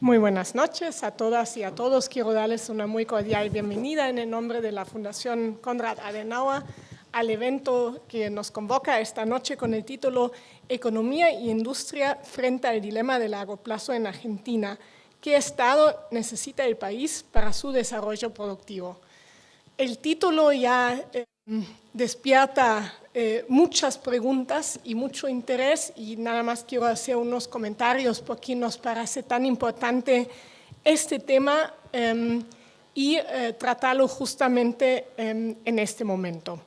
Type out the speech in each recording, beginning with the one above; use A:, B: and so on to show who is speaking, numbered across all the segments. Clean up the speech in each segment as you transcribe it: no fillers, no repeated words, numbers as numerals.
A: Muy buenas noches a todas y a todos. Quiero darles una muy cordial bienvenida en el nombre de la Fundación Konrad Adenauer al evento que nos convoca esta noche con el título Economía y Industria frente al dilema del largo plazo en Argentina. ¿Qué Estado necesita el país para su desarrollo productivo? El título ya despierta muchas preguntas y mucho interés, y nada más quiero hacer unos comentarios porque nos parece tan importante este tema y tratarlo justamente en este momento.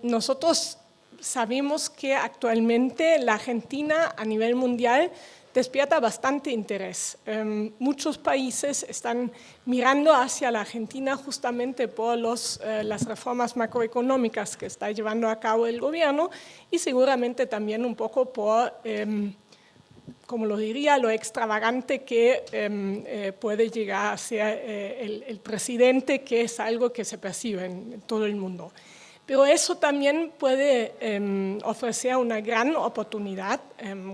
A: Nosotros sabemos que actualmente la Argentina a nivel mundial despierta bastante interés. Muchos países están mirando hacia la Argentina justamente por las reformas macroeconómicas que está llevando a cabo el gobierno y seguramente también un poco por, como lo diría, lo extravagante que puede llegar a ser el presidente, que es algo que se percibe en todo el mundo. Pero eso también puede ofrecer una gran oportunidad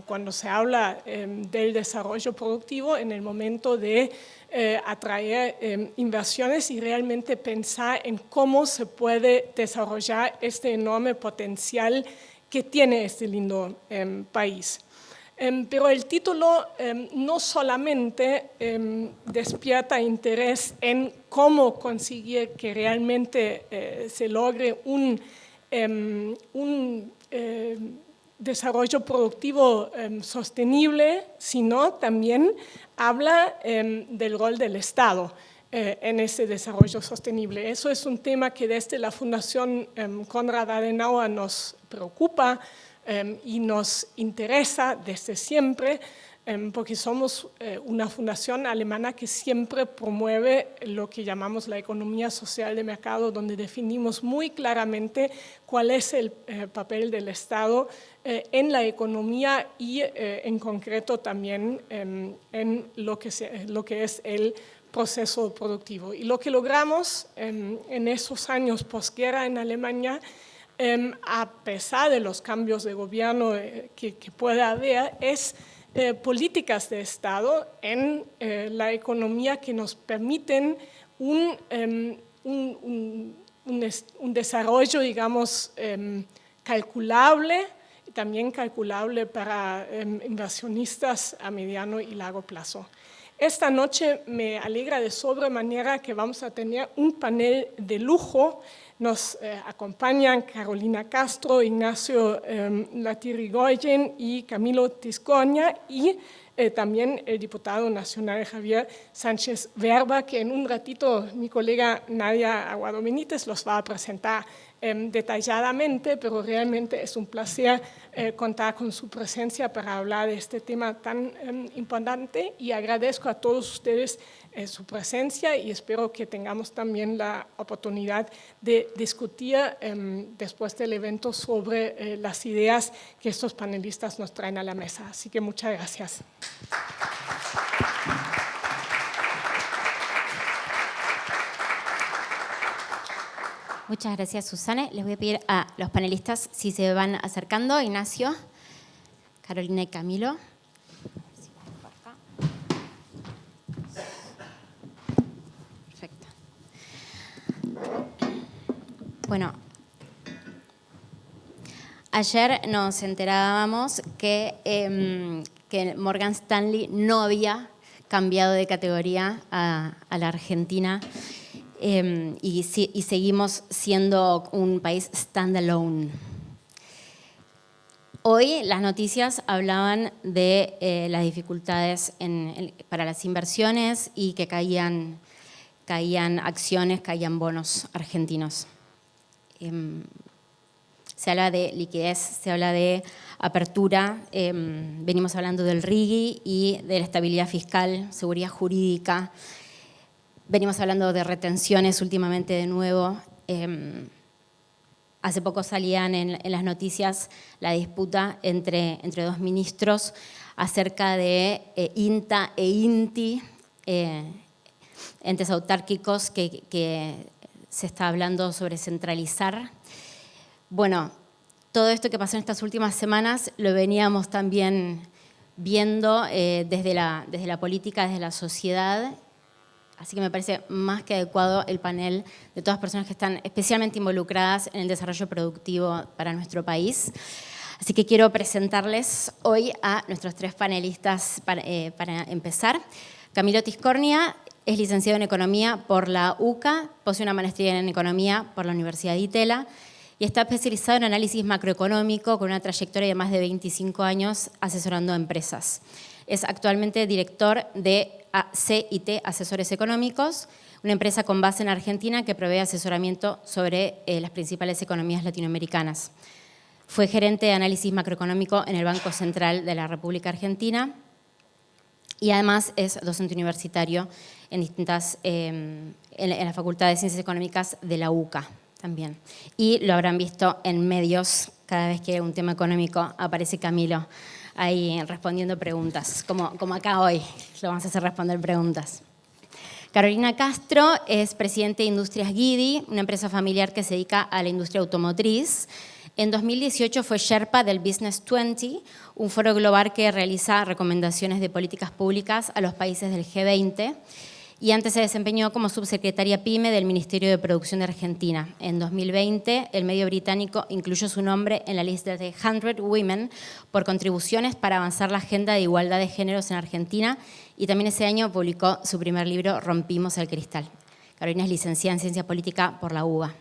A: cuando se habla del desarrollo productivo en el momento de atraer inversiones y realmente pensar en cómo se puede desarrollar este enorme potencial que tiene este lindo país. Pero el título no solamente despierta interés en cómo conseguir que realmente se logre un desarrollo productivo sostenible, sino también habla del rol del Estado en ese desarrollo sostenible. Eso es un tema que desde la Fundación Konrad Adenauer nos preocupa y nos interesa desde siempre, porque somos una fundación alemana que siempre promueve lo que llamamos la economía social de mercado, donde definimos muy claramente cuál es el papel del Estado en la economía y en concreto también en lo que es el proceso productivo. Y lo que logramos en esos años posguerra en Alemania, a pesar de los cambios de gobierno que puede haber, es políticas de Estado en la economía que nos permiten un desarrollo, digamos, calculable, y también calculable para inversionistas a mediano y largo plazo. Esta noche me alegra de sobremanera que vamos a tener un panel de lujo. Nos acompañan Carolina Castro, Ignacio Latirrigoyen y Camilo Tiscornia, y también el diputado nacional Javier Sánchez Verba, que en un ratito mi colega Nadia Aguado Benítez los va a presentar detalladamente, pero realmente es un placer contar con su presencia para hablar de este tema tan importante, y agradezco a todos ustedes su presencia y espero que tengamos también la oportunidad de discutir después del evento sobre las ideas que estos panelistas nos traen a la mesa. Así que muchas gracias.
B: Muchas gracias, Susana. Les voy a pedir a los panelistas si se van acercando. Ignacio, Carolina y Camilo. Perfecto. Bueno, ayer nos enterábamos que Morgan Stanley no había cambiado de categoría a la Argentina. Y seguimos siendo un país standalone. Hoy las noticias hablaban de las dificultades para las inversiones y que caían acciones, caían bonos argentinos. Se habla de liquidez, se habla de apertura, venimos hablando del RIGI y de la estabilidad fiscal, seguridad jurídica. Venimos hablando de retenciones últimamente de nuevo. Hace poco salían en las noticias la disputa entre dos ministros acerca de INTA e INTI, entes autárquicos que se está hablando sobre centralizar. Bueno, todo esto que pasó en estas últimas semanas lo veníamos también viendo desde la política, desde la sociedad. Así que me parece más que adecuado el panel de todas las personas que están especialmente involucradas en el desarrollo productivo para nuestro país. Así que quiero presentarles hoy a nuestros 3 panelistas para empezar. Camilo Tiscornia es licenciado en Economía por la UCA, posee una maestría en Economía por la Universidad de Itela y está especializado en análisis macroeconómico con una trayectoria de más de 25 años asesorando a empresas. Es actualmente director de CIT Asesores Económicos, una empresa con base en Argentina que provee asesoramiento sobre las principales economías latinoamericanas. Fue gerente de análisis macroeconómico en el Banco Central de la República Argentina y además es docente universitario en la Facultad de Ciencias Económicas de la UCA también. Y lo habrán visto en medios, cada vez que hay un tema económico aparece Camilo ahí respondiendo preguntas, como acá hoy, lo vamos a hacer responder preguntas. Carolina Castro es presidente de Industrias Guidi, una empresa familiar que se dedica a la industria automotriz. En 2018 fue Sherpa del Business 20, un foro global que realiza recomendaciones de políticas públicas a los países del G20. Y antes se desempeñó como subsecretaria PYME del Ministerio de Producción de Argentina. En 2020, el medio británico incluyó su nombre en la lista de 100 Women por contribuciones para avanzar la agenda de igualdad de géneros en Argentina y también ese año publicó su primer libro, Rompimos el Cristal. Carolina es licenciada en Ciencia Política por la UBA.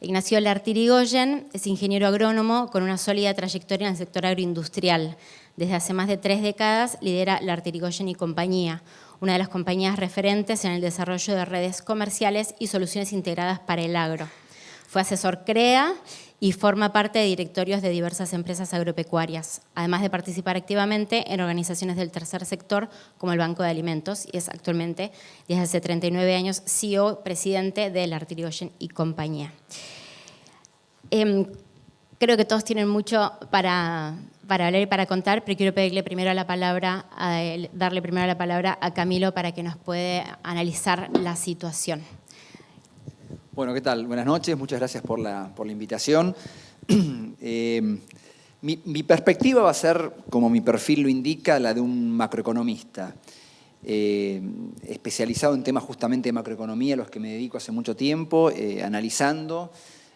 B: Ignacio Lartirigoyen es ingeniero agrónomo con una sólida trayectoria en el sector agroindustrial. Desde hace más de 3 décadas lidera Lartirigoyen y Compañía, una de las compañías referentes en el desarrollo de redes comerciales y soluciones integradas para el agro. Fue asesor CREA y forma parte de directorios de diversas empresas agropecuarias, además de participar activamente en organizaciones del tercer sector como el Banco de Alimentos y es actualmente, desde hace 39 años, CEO, presidente de Lartirigoyen y Compañía. Creo que todos tienen mucho para hablar y para contar, pero quiero darle primero la palabra a Camilo para que nos pueda analizar la situación.
C: Bueno, ¿qué tal? Buenas noches, muchas gracias por la invitación. Mi perspectiva va a ser, como mi perfil lo indica, la de un macroeconomista, especializado en temas justamente de macroeconomía, a los que me dedico hace mucho tiempo, analizando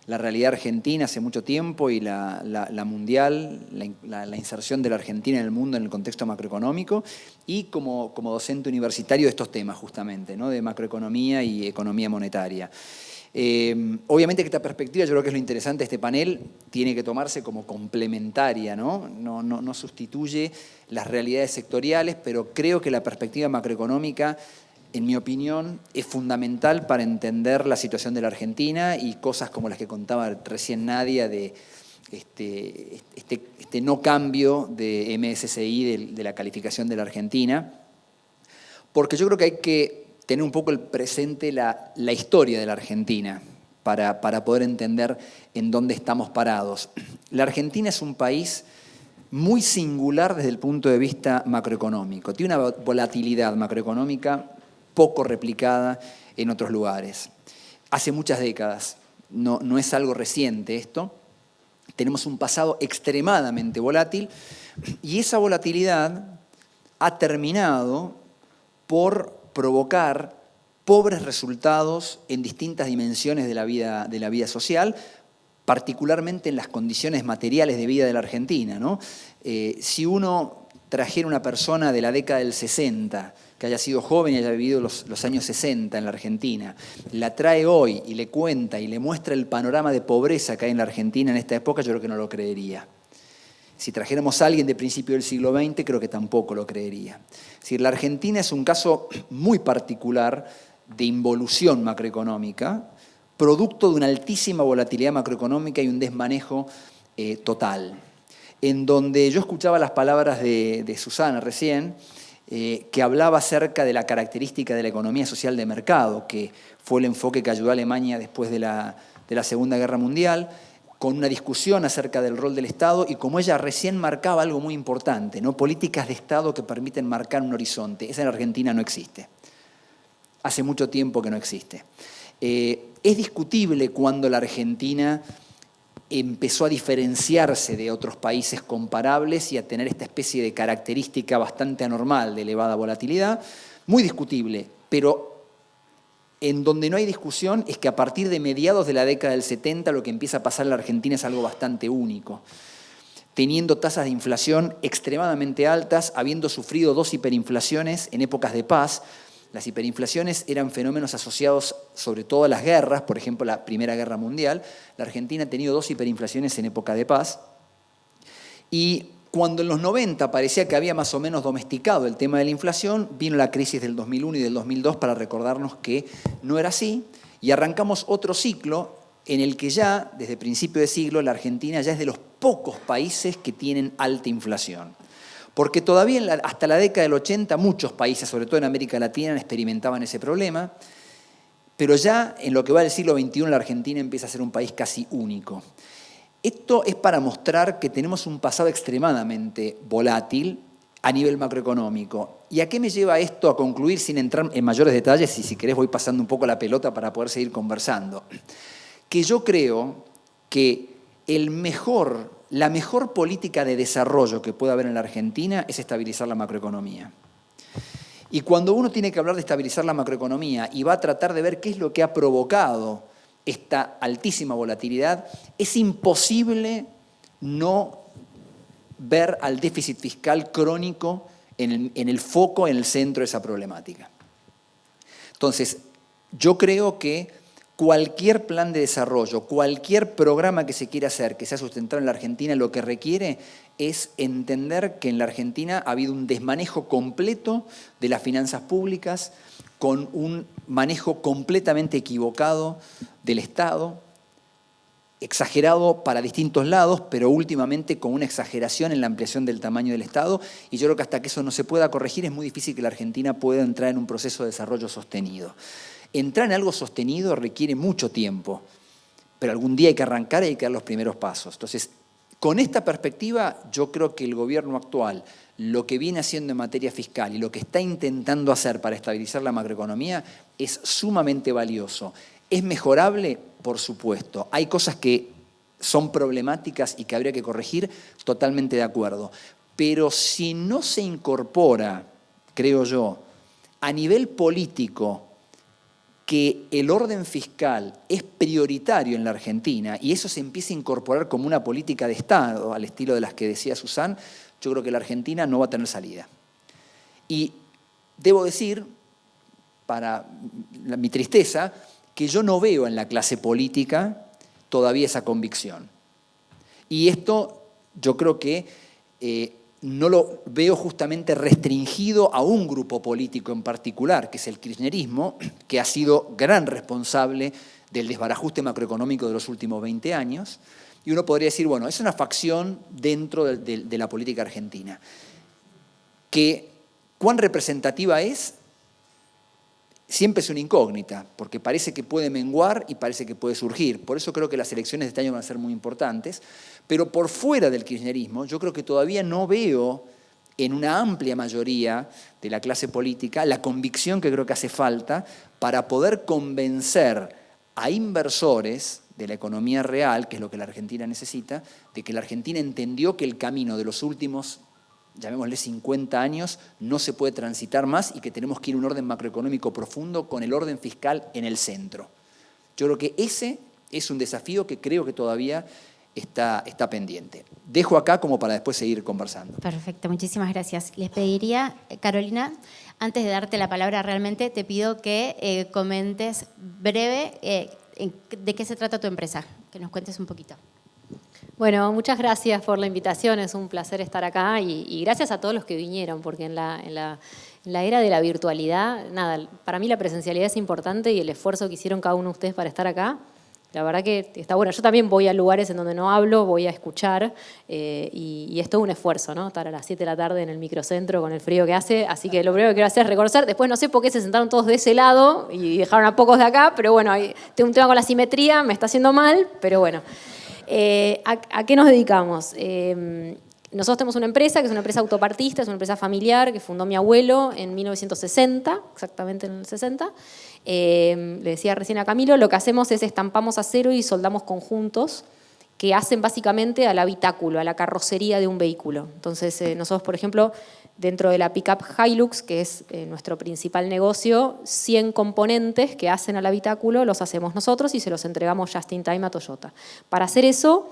C: la realidad argentina hace mucho tiempo y la mundial, la inserción de la Argentina en el mundo en el contexto macroeconómico y como docente universitario de estos temas justamente, ¿no? De macroeconomía y economía monetaria. Obviamente que esta perspectiva, yo creo que es lo interesante de este panel, tiene que tomarse como complementaria, ¿no? No sustituye las realidades sectoriales, pero creo que la perspectiva macroeconómica, en mi opinión, es fundamental para entender la situación de la Argentina y cosas como las que contaba recién Nadia de este no cambio de MSCI de la calificación de la Argentina, porque yo creo que hay que tener un poco el presente la historia de la Argentina para poder entender en dónde estamos parados. La Argentina es un país muy singular desde el punto de vista macroeconómico. Tiene una volatilidad macroeconómica poco replicada en otros lugares. Hace muchas décadas, no es algo reciente esto. Tenemos un pasado extremadamente volátil y esa volatilidad ha terminado por provocar pobres resultados en distintas dimensiones de la vida social, particularmente en las condiciones materiales de vida de la Argentina, ¿no? Si uno trajera una persona de la década del 60, que haya sido joven y haya vivido los años 60 en la Argentina, la trae hoy y le cuenta y le muestra el panorama de pobreza que hay en la Argentina en esta época, yo creo que no lo creería. Si trajéramos a alguien de principio del siglo XX, creo que tampoco lo creería. Es decir, la Argentina es un caso muy particular de involución macroeconómica, producto de una altísima volatilidad macroeconómica y un desmanejo total. En donde yo escuchaba las palabras de Susana recién, que hablaba acerca de la característica de la economía social de mercado, que fue el enfoque que ayudó a Alemania después de la Segunda Guerra Mundial, con una discusión acerca del rol del Estado y como ella recién marcaba algo muy importante, ¿no? Políticas de Estado que permiten marcar un horizonte. Esa en Argentina no existe. Hace mucho tiempo que no existe. Es discutible cuando la Argentina empezó a diferenciarse de otros países comparables y a tener esta especie de característica bastante anormal de elevada volatilidad, muy discutible, pero en donde no hay discusión es que a partir de mediados de la década del 70 lo que empieza a pasar en la Argentina es algo bastante único. Teniendo tasas de inflación extremadamente altas, habiendo sufrido 2 hiperinflaciones en épocas de paz. Las hiperinflaciones eran fenómenos asociados sobre todo a las guerras, por ejemplo la Primera Guerra Mundial. La Argentina ha tenido 2 hiperinflaciones en época de paz. Y cuando en los 90 parecía que había más o menos domesticado el tema de la inflación, vino la crisis del 2001 y del 2002 para recordarnos que no era así, y arrancamos otro ciclo en el que ya, desde principio de siglo, la Argentina ya es de los pocos países que tienen alta inflación. Porque todavía hasta la década del 80 muchos países, sobre todo en América Latina, experimentaban ese problema, pero ya en lo que va del siglo XXI la Argentina empieza a ser un país casi único. Esto es para mostrar que tenemos un pasado extremadamente volátil a nivel macroeconómico. ¿Y a qué me lleva esto a concluir sin entrar en mayores detalles? Y si querés voy pasando un poco la pelota para poder seguir conversando. Que yo creo que la mejor política de desarrollo que puede haber en la Argentina es estabilizar la macroeconomía. Y cuando uno tiene que hablar de estabilizar la macroeconomía y va a tratar de ver qué es lo que ha provocado esta altísima volatilidad, es imposible no ver al déficit fiscal crónico en el foco, en el centro de esa problemática. Entonces, yo creo que cualquier plan de desarrollo, cualquier programa que se quiera hacer, que sea sustentado en la Argentina, lo que requiere es entender que en la Argentina ha habido un desmanejo completo de las finanzas públicas, con un manejo completamente equivocado del Estado, exagerado para distintos lados, pero últimamente con una exageración en la ampliación del tamaño del Estado, y yo creo que hasta que eso no se pueda corregir es muy difícil que la Argentina pueda entrar en un proceso de desarrollo sostenido. Entrar en algo sostenido requiere mucho tiempo, pero algún día hay que arrancar y hay que dar los primeros pasos. Entonces, con esta perspectiva, yo creo que el gobierno actual, lo que viene haciendo en materia fiscal y lo que está intentando hacer para estabilizar la macroeconomía es sumamente valioso. ¿Es mejorable? Por supuesto. Hay cosas que son problemáticas y que habría que corregir, totalmente de acuerdo. Pero si no se incorpora, creo yo, a nivel político, que el orden fiscal es prioritario en la Argentina y eso se empieza a incorporar como una política de Estado, al estilo de las que decía Susan, yo creo que la Argentina no va a tener salida. Y debo decir, para mi tristeza, que yo no veo en la clase política todavía esa convicción. Y esto yo creo que no lo veo justamente restringido a un grupo político en particular, que es el kirchnerismo, que ha sido gran responsable del desbarajuste macroeconómico de los últimos 20 años. Y uno podría decir, bueno, es una facción dentro de la política argentina. ¿Cuán representativa es? Siempre es una incógnita, porque parece que puede menguar y parece que puede surgir. Por eso creo que las elecciones de este año van a ser muy importantes. Pero por fuera del kirchnerismo, yo creo que todavía no veo en una amplia mayoría de la clase política la convicción que creo que hace falta para poder convencer a inversores de la economía real, que es lo que la Argentina necesita, de que la Argentina entendió que el camino de los últimos, llamémosle 50 años, no se puede transitar más y que tenemos que ir a un orden macroeconómico profundo con el orden fiscal en el centro. Yo creo que ese es un desafío que creo que todavía está pendiente. Dejo acá como para después seguir conversando.
B: Perfecto, muchísimas gracias. Les pediría, Carolina, antes de darte la palabra realmente, te pido que comentes breve de qué se trata tu empresa, que nos cuentes un poquito.
D: Bueno, muchas gracias por la invitación, es un placer estar acá y gracias a todos los que vinieron, porque en la era de la virtualidad, nada, para mí la presencialidad es importante y el esfuerzo que hicieron cada uno de ustedes para estar acá, la verdad que está bueno. Yo también voy a lugares en donde no hablo, voy a escuchar y es todo un esfuerzo, ¿no? Estar a las 7 de la tarde en el microcentro con el frío que hace, así que lo primero que quiero hacer es reconocer, después no sé por qué se sentaron todos de ese lado y dejaron a pocos de acá, pero bueno, tengo un tema con la simetría, me está haciendo mal, pero bueno. ¿A qué nos dedicamos? Nosotros tenemos una empresa que es una empresa autopartista, es una empresa familiar que fundó mi abuelo en 1960, exactamente en el 60. Le decía recién a Camilo, lo que hacemos es estampamos acero y soldamos conjuntos que hacen básicamente al habitáculo, a la carrocería de un vehículo. Entonces, nosotros, por ejemplo, dentro de la pickup Hilux, que es nuestro principal negocio, 100 componentes que hacen al habitáculo los hacemos nosotros y se los entregamos just in time a Toyota. Para hacer eso,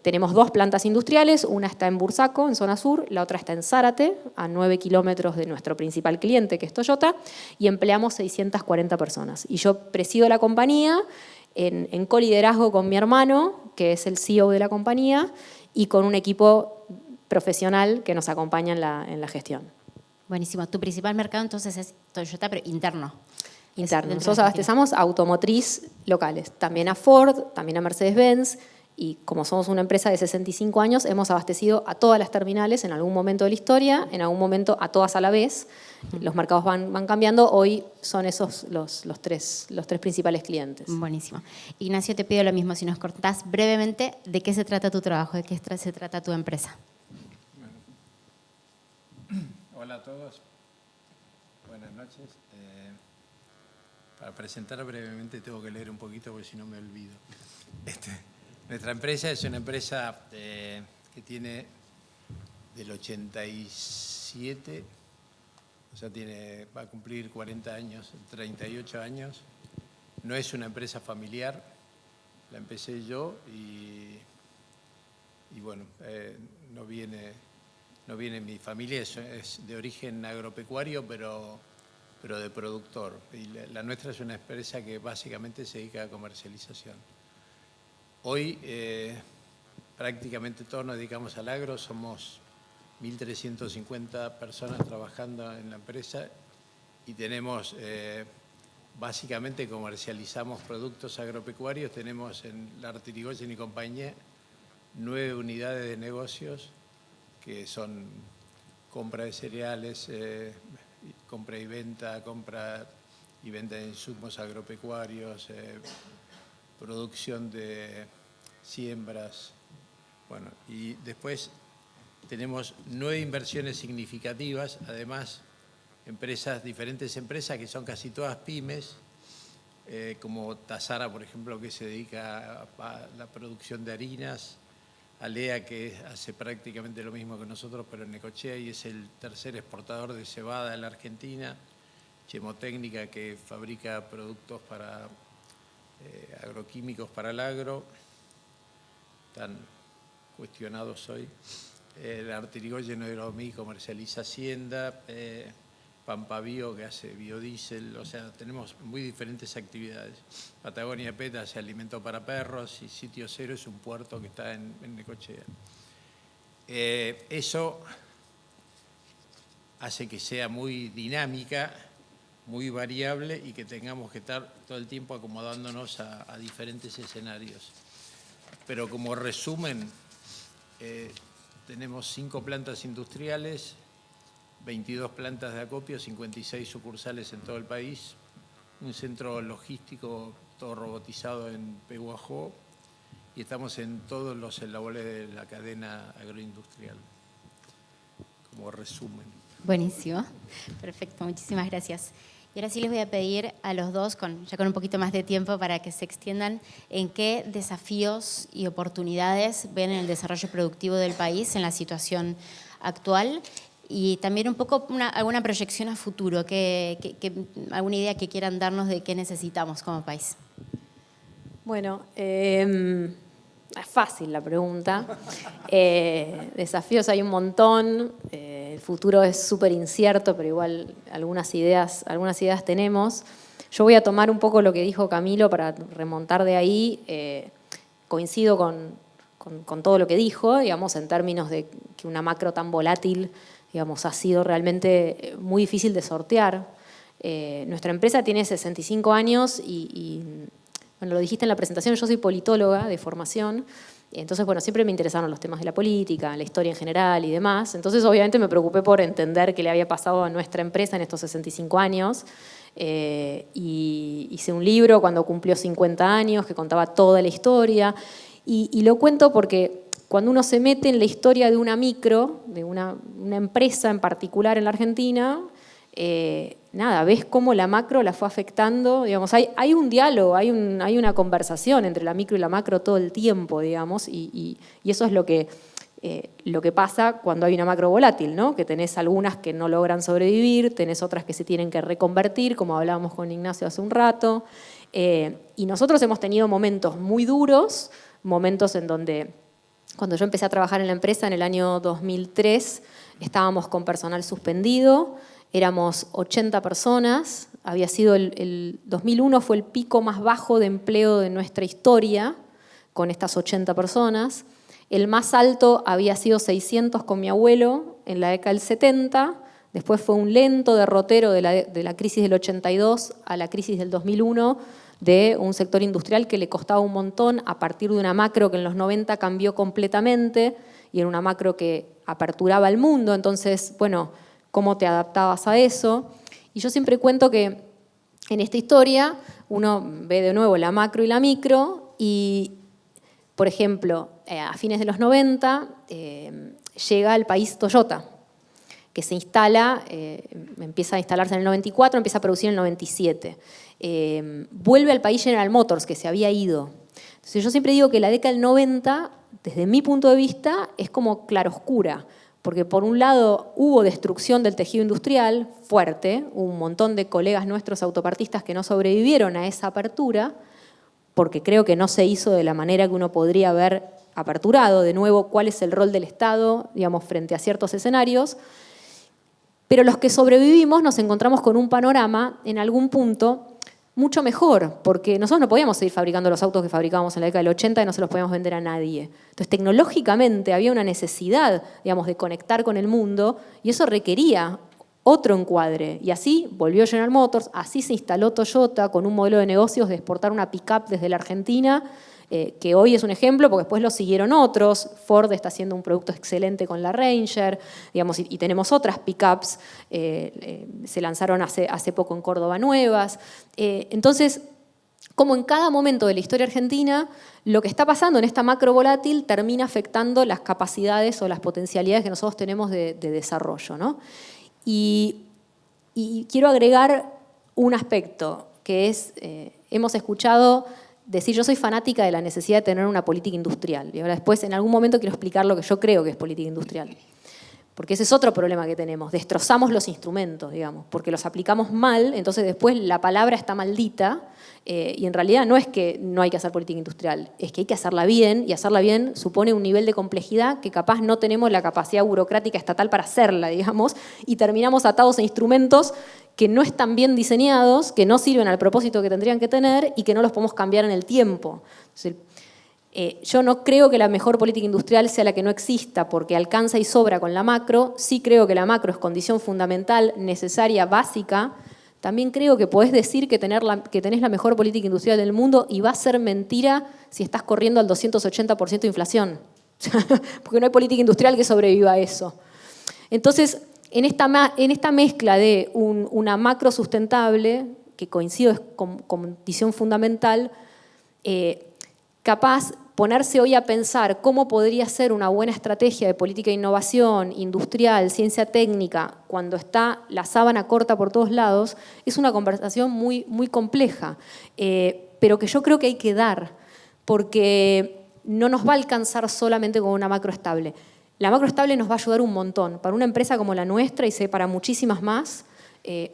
D: tenemos 2 plantas industriales, una está en Bursaco, en zona sur, la otra está en Zárate, a 9 kilómetros de nuestro principal cliente, que es Toyota, y empleamos 640 personas. Y yo presido la compañía en coliderazgo con mi hermano, que es el CEO de la compañía, y con un equipo profesional que nos acompaña en la gestión.
B: Buenísimo. Tu principal mercado entonces es Toyota, pero interno.
D: Interno. Nosotros abastecemos a automotriz locales, también a Ford, también a Mercedes-Benz, y como somos una empresa de 65 años, hemos abastecido a todas las terminales en algún momento de la historia, en algún momento a todas a la vez. Los mercados van cambiando, hoy son esos los tres principales clientes.
B: Buenísimo. Ignacio, te pido lo mismo, si nos contás brevemente de qué se trata tu trabajo, de qué se trata tu empresa.
E: Hola a todos, buenas noches. Para presentar brevemente tengo que leer un poquito porque si no me olvido. Nuestra empresa es una empresa que tiene del 87, o sea, va a cumplir 40 años, 38 años. No es una empresa familiar, la empecé yo y bueno, no viene mi familia, es de origen agropecuario, pero de productor. Y la nuestra es una empresa que básicamente se dedica a comercialización. Hoy prácticamente todos nos dedicamos al agro, somos 1.350 personas trabajando en la empresa y tenemos, básicamente comercializamos productos agropecuarios, tenemos en la Artirigoyen y compañía 9 unidades de negocios que son compra de cereales, compra y venta de insumos agropecuarios, producción de siembras. Bueno, y después tenemos 9 inversiones significativas, además diferentes empresas que son casi todas pymes, como Tazara, por ejemplo, que se dedica a la producción de harinas, Alea, que hace prácticamente lo mismo que nosotros, pero en Necochea, y es el tercer exportador de cebada en la Argentina, Chemotécnica, que fabrica productos para agroquímicos para el agro, están cuestionados hoy. La Artirigoyen Aeromí comercializa Hacienda, Pampabio, que hace biodiesel, o sea, tenemos muy diferentes actividades. Patagonia Pet hace alimento para perros y Sitio Cero es un puerto que está en Necochea. Eso hace que sea muy dinámica, muy variable y que tengamos que estar todo el tiempo acomodándonos a diferentes escenarios. Pero como resumen, tenemos 5 plantas industriales, 22 plantas de acopio, 56 sucursales en todo el país, un centro logístico todo robotizado en Pehuajó y estamos en todos los eslabones de la cadena agroindustrial, como resumen.
B: Buenísimo, perfecto, muchísimas gracias. Y ahora sí les voy a pedir a los dos, ya con un poquito más de tiempo para que se extiendan, en qué desafíos y oportunidades ven en el desarrollo productivo del país en la situación actual y también un poco alguna proyección a futuro, alguna idea que quieran darnos de qué necesitamos como país.
D: Bueno, es fácil la pregunta. Desafíos hay un montón. El futuro es súper incierto, pero igual algunas ideas tenemos. Yo voy a tomar un poco lo que dijo Camilo para remontar de ahí. Coincido con todo lo que dijo, digamos, en términos de que una macro tan volátil, digamos, ha sido realmente muy difícil de sortear. Nuestra empresa tiene 65 años y bueno, lo dijiste en la presentación, yo soy politóloga de formación, entonces, bueno, siempre me interesaron los temas de la política, la historia en general y demás. Entonces, obviamente, me preocupé por entender qué le había pasado a nuestra empresa en estos 65 años. Y hice un libro cuando cumplió 50 años que contaba toda la historia. Y lo cuento porque cuando uno se mete en la historia de una micro, de una empresa en particular en la Argentina, nada, ves cómo la macro la fue afectando, digamos, hay un diálogo, hay una conversación entre la micro y la macro todo el tiempo, digamos, y eso es lo que pasa cuando hay una macro volátil, ¿no? Que tenés algunas que no logran sobrevivir, tenés otras que se tienen que reconvertir, como hablábamos con Ignacio hace un rato, y nosotros hemos tenido momentos muy duros, momentos en donde, cuando yo empecé a trabajar en la empresa en el año 2003, estábamos con personal suspendido, éramos 80 personas, había sido el 2001 fue el pico más bajo de empleo de nuestra historia, con estas 80 personas. El más alto había sido 600 con mi abuelo en la década del 70, después fue un lento derrotero de la crisis del 82 a la crisis del 2001, de un sector industrial que le costaba un montón a partir de una macro que en los 90 cambió completamente y era una macro que aperturaba el mundo. Entonces, bueno, ¿cómo te adaptabas a eso? Y yo siempre cuento que en esta historia uno ve de nuevo la macro y la micro y, por ejemplo, a fines de los 90 llega al país Toyota, que se instala, empieza a instalarse en el 94, empieza a producir en el 97. Vuelve al país General Motors, que se había ido. Entonces yo siempre digo que la década del 90, desde mi punto de vista, es como claroscura, porque por un lado hubo destrucción del tejido industrial fuerte, un montón de colegas nuestros autopartistas que no sobrevivieron a esa apertura, porque creo que no se hizo de la manera que uno podría haber aperturado. De nuevo, ¿cuál es el rol del Estado, digamos, frente a ciertos escenarios? Pero los que sobrevivimos nos encontramos con un panorama, en algún punto, mucho mejor, porque nosotros no podíamos seguir fabricando los autos que fabricábamos en la década del 80 y no se los podíamos vender a nadie. Entonces, tecnológicamente había una necesidad, digamos, de conectar con el mundo y eso requería otro encuadre. Y así volvió General Motors, así se instaló Toyota con un modelo de negocios de exportar una pick-up desde la Argentina, que hoy es un ejemplo porque después lo siguieron otros. Ford está haciendo un producto excelente con la Ranger, digamos, y tenemos otras pick-ups, se lanzaron hace poco en Córdoba nuevas. Entonces, como en cada momento de la historia argentina, lo que está pasando en esta macro volátil termina afectando las capacidades o las potencialidades que nosotros tenemos de desarrollo, ¿no? Y quiero agregar un aspecto, que es, hemos escuchado decir, yo soy fanática de la necesidad de tener una política industrial. Y ahora después, en algún momento, quiero explicar lo que yo creo que es política industrial. Porque ese es otro problema que tenemos. Destrozamos los instrumentos, digamos, porque los aplicamos mal, entonces después la palabra está maldita, y en realidad no es que no hay que hacer política industrial, es que hay que hacerla bien, y hacerla bien supone un nivel de complejidad que capaz no tenemos la capacidad burocrática estatal para hacerla, digamos, y terminamos atados a instrumentos que no están bien diseñados, que no sirven al propósito que tendrían que tener y que no los podemos cambiar en el tiempo. Entonces, yo no creo que la mejor política industrial sea la que no exista porque alcanza y sobra con la macro. Sí creo que la macro es condición fundamental, necesaria, básica. También creo que podés decir que tenés la mejor política industrial del mundo y va a ser mentira si estás corriendo al 280% de inflación. Porque no hay política industrial que sobreviva a eso. Entonces, en esta mezcla de una macro sustentable, que coincido es condición fundamental, capaz ponerse hoy a pensar cómo podría ser una buena estrategia de política de innovación, industrial, ciencia técnica, cuando está la sábana corta por todos lados, es una conversación muy, muy compleja, pero que yo creo que hay que dar, porque no nos va a alcanzar solamente con una macro estable. La macro estable nos va a ayudar un montón. Para una empresa como la nuestra, y sé para muchísimas más,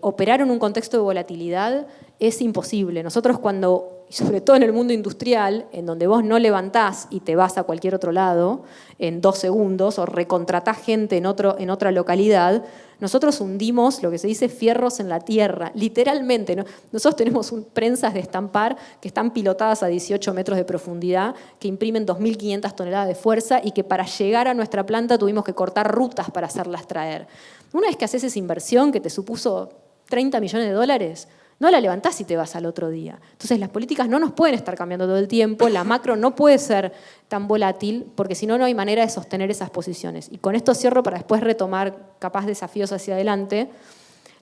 D: operar en un contexto de volatilidad es imposible. Nosotros cuando, y sobre todo en el mundo industrial, en donde vos no levantás y te vas a cualquier otro lado en 2 segundos o recontratás gente en otra localidad, nosotros hundimos lo que se dice fierros en la tierra, literalmente, ¿no? Nosotros tenemos prensas de estampar que están pilotadas a 18 metros de profundidad, que imprimen 2.500 toneladas de fuerza y que para llegar a nuestra planta tuvimos que cortar rutas para hacerlas traer. Una vez que haces esa inversión que te supuso $30 millones, no la levantás y te vas al otro día. Entonces las políticas no nos pueden estar cambiando todo el tiempo, la macro no puede ser tan volátil, porque si no, no hay manera de sostener esas posiciones. Y con esto cierro para después retomar capaz desafíos hacia adelante.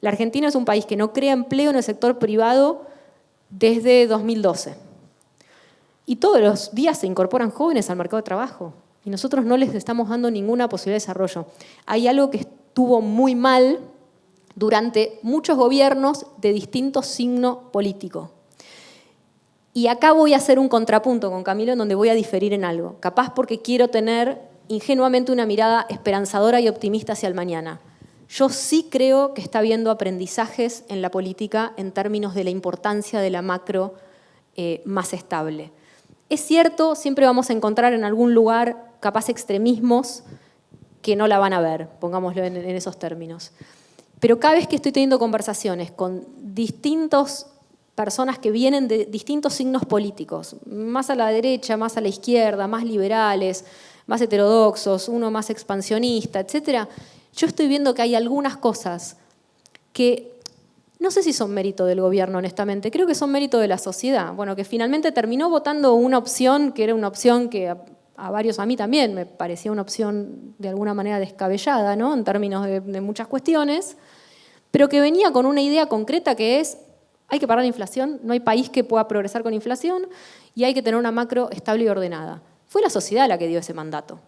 D: La Argentina es un país que no crea empleo en el sector privado desde 2012. Y todos los días se incorporan jóvenes al mercado de trabajo. Y nosotros no les estamos dando ninguna posibilidad de desarrollo. Hay algo que estuvo muy mal durante muchos gobiernos de distinto signo político. Y acá voy a hacer un contrapunto con Camilo en donde voy a diferir en algo, capaz porque quiero tener ingenuamente una mirada esperanzadora y optimista hacia el mañana. Yo sí creo que está habiendo aprendizajes en la política en términos de la importancia de la macro más estable. Es cierto, siempre vamos a encontrar en algún lugar capaz extremismos que no la van a ver, pongámoslo en esos términos. Pero cada vez que estoy teniendo conversaciones con distintas personas que vienen de distintos signos políticos, más a la derecha, más a la izquierda, más liberales, más heterodoxos, uno más expansionista, etcétera, yo estoy viendo que hay algunas cosas que no sé si son mérito del gobierno, honestamente, creo que son mérito de la sociedad. Bueno, que finalmente terminó votando una opción que era una opción que a varios, a mí también, me parecía una opción de alguna manera descabellada, ¿no? En términos de muchas cuestiones, pero que venía con una idea concreta que es: hay que parar la inflación, no hay país que pueda progresar con inflación y hay que tener una macro estable y ordenada. Fue la sociedad la que dio ese mandato.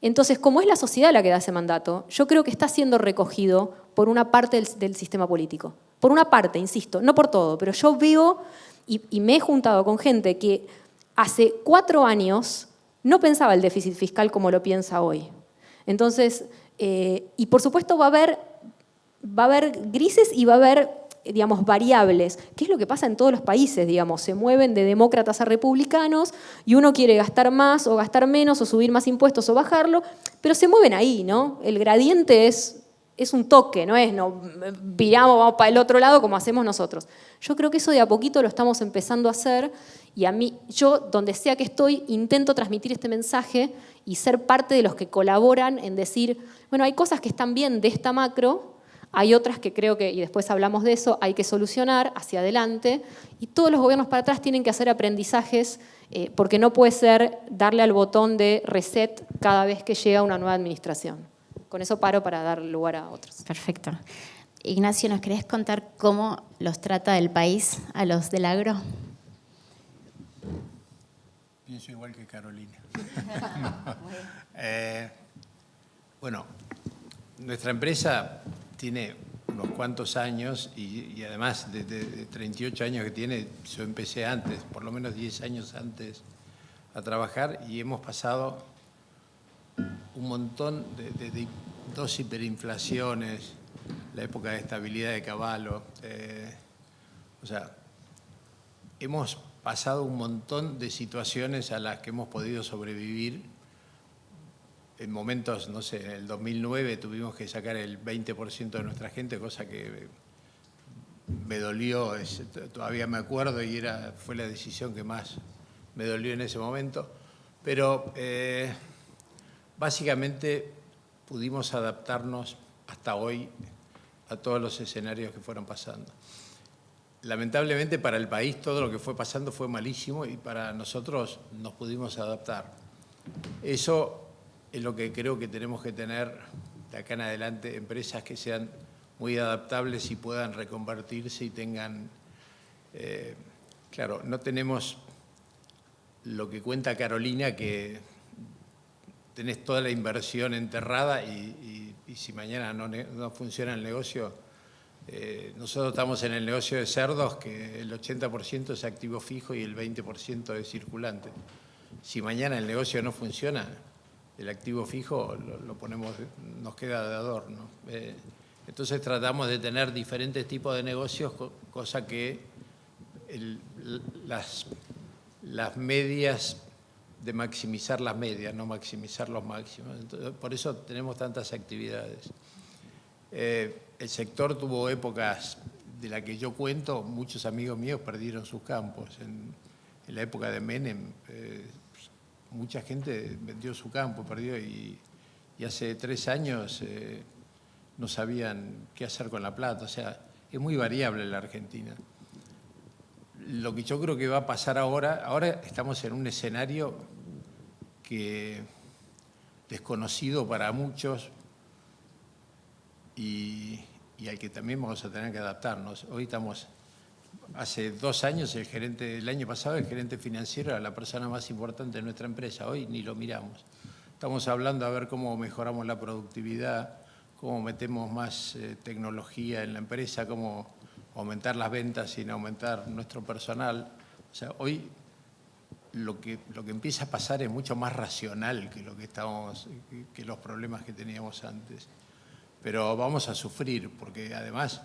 D: Entonces, como es la sociedad la que da ese mandato, yo creo que está siendo recogido por una parte del sistema político. Por una parte, insisto, no por todo, pero yo veo y me he juntado con gente que hace 4 años no pensaba el déficit fiscal como lo piensa hoy. Entonces, y por supuesto va a haber grises y va a haber, digamos, variables. ¿Qué es lo que pasa en todos los países? Digamos, se mueven de demócratas a republicanos y uno quiere gastar más o gastar menos o subir más impuestos o bajarlo, pero se mueven ahí, ¿no? El gradiente es un toque, no es no viramos, vamos para el otro lado como hacemos nosotros. Yo creo que eso de a poquito lo estamos empezando a hacer y a mí, yo, donde sea que estoy, intento transmitir este mensaje y ser parte de los que colaboran en decir, bueno, hay cosas que están bien de esta macro, hay otras que creo que, y después hablamos de eso, hay que solucionar hacia adelante y todos los gobiernos para atrás tienen que hacer aprendizajes porque no puede ser darle al botón de reset cada vez que llega una nueva administración. Con eso paro para dar lugar a otros.
B: Perfecto. Ignacio, ¿nos querés contar cómo los trata el país a los del agro?
E: Pienso igual que Carolina. Bueno, nuestra empresa tiene unos cuantos años y además de 38 años que tiene, yo empecé antes, por lo menos 10 años antes a trabajar y hemos pasado un montón de 2 hiperinflaciones, la época de estabilidad de Cavallo. O sea, hemos pasado un montón de situaciones a las que hemos podido sobrevivir. En momentos, no sé, en el 2009 tuvimos que sacar el 20% de nuestra gente, cosa que me dolió, todavía me acuerdo y fue la decisión que más me dolió en ese momento. Pero básicamente pudimos adaptarnos hasta hoy a todos los escenarios que fueron pasando. Lamentablemente para el país todo lo que fue pasando fue malísimo y para nosotros nos pudimos adaptar. Eso es lo que creo que tenemos que tener de acá en adelante, empresas que sean muy adaptables y puedan reconvertirse y tengan... claro, no tenemos lo que cuenta Carolina, que tenés toda la inversión enterrada y si mañana no funciona el negocio... nosotros estamos en el negocio de cerdos, que el 80% es activo fijo y el 20% es circulante. Si mañana el negocio no funciona, el activo fijo lo ponemos, nos queda de adorno. Entonces tratamos de tener diferentes tipos de negocios, cosa que las medias, de maximizar las medias, no maximizar los máximos. Entonces, por eso tenemos tantas actividades. El sector tuvo épocas de las que yo cuento, muchos amigos míos perdieron sus campos. En la época de Menem, mucha gente vendió su campo, perdió, y hace 3 años no sabían qué hacer con la plata. O sea, es muy variable la Argentina. Lo que yo creo que va a pasar ahora estamos en un escenario desconocido para muchos, y al que también vamos a tener que adaptarnos. Hoy estamos, hace 2 años, el año pasado el gerente financiero era la persona más importante de nuestra empresa, hoy ni lo miramos. Estamos hablando a ver cómo mejoramos la productividad, cómo metemos más tecnología en la empresa, cómo aumentar las ventas sin aumentar nuestro personal. O sea, hoy lo que empieza a pasar es mucho más racional que que los problemas que teníamos antes. Pero vamos a sufrir, porque además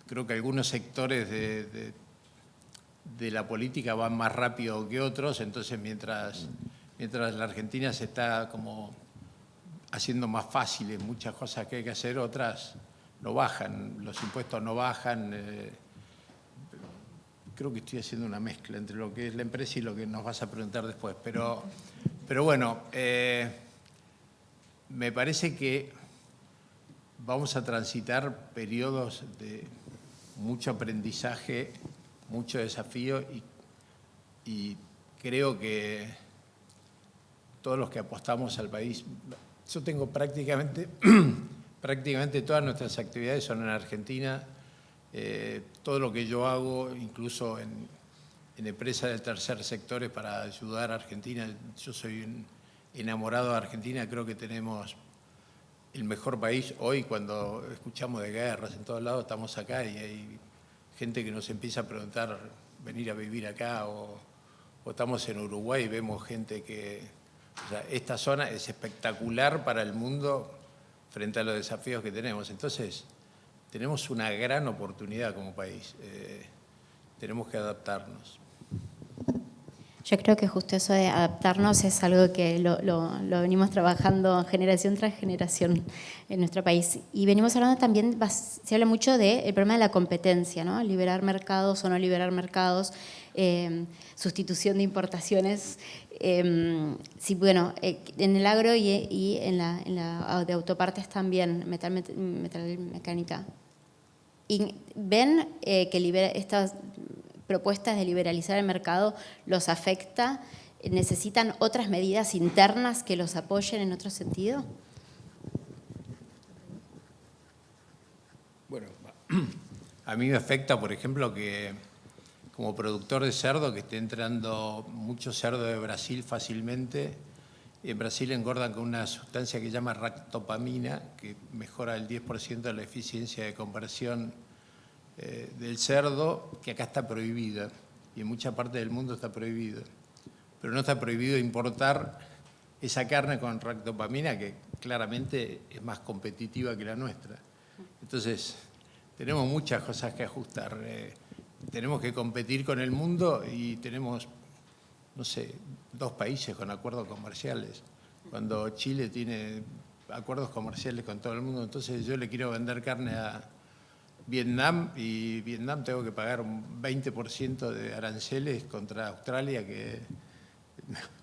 E: creo que algunos sectores de la política van más rápido que otros, entonces mientras la Argentina se está como haciendo más fáciles muchas cosas que hay que hacer, otras no bajan, los impuestos no bajan. Creo que estoy haciendo una mezcla entre lo que es la empresa y lo que nos vas a preguntar después. Pero bueno, me parece que vamos a transitar periodos de mucho aprendizaje, mucho desafío y creo que todos los que apostamos al país, yo tengo prácticamente todas nuestras actividades son en Argentina. Todo lo que yo hago, incluso en empresas del tercer sector, es para ayudar a Argentina. Yo soy un enamorado de Argentina, creo que tenemos el mejor país. Hoy, cuando escuchamos de guerras en todos lados, estamos acá y hay gente que nos empieza a preguntar venir a vivir acá, o estamos en Uruguay y vemos gente que... O sea, esta zona es espectacular para el mundo frente a los desafíos que tenemos. Entonces, tenemos una gran oportunidad como país. Tenemos que adaptarnos.
B: Yo creo que justo eso de adaptarnos es algo que lo venimos trabajando generación tras generación en nuestro país. Y venimos hablando también, se habla mucho del problema de la competencia, ¿no? Liberar mercados o no liberar mercados, sustitución de importaciones. Sí, bueno, en el agro y en la de autopartes también, metalmecánica. Y ven que estas propuestas de liberalizar el mercado los afecta, ¿necesitan otras medidas internas que los apoyen en otro sentido?
E: Bueno, a mí me afecta, por ejemplo, que como productor de cerdo, que esté entrando mucho cerdo de Brasil fácilmente. En Brasil engordan con una sustancia que se llama ractopamina, que mejora el 10% de la eficiencia de conversión del cerdo, que acá está prohibida y en mucha parte del mundo está prohibida. Pero no está prohibido importar esa carne con ractopamina, que claramente es más competitiva que la nuestra. Entonces, tenemos muchas cosas que ajustar. Tenemos que competir con el mundo y tenemos, no sé, 2 países con acuerdos comerciales. Cuando Chile tiene acuerdos comerciales con todo el mundo, entonces yo le quiero vender carne a Vietnam y Vietnam tengo que pagar un 20% de aranceles contra Australia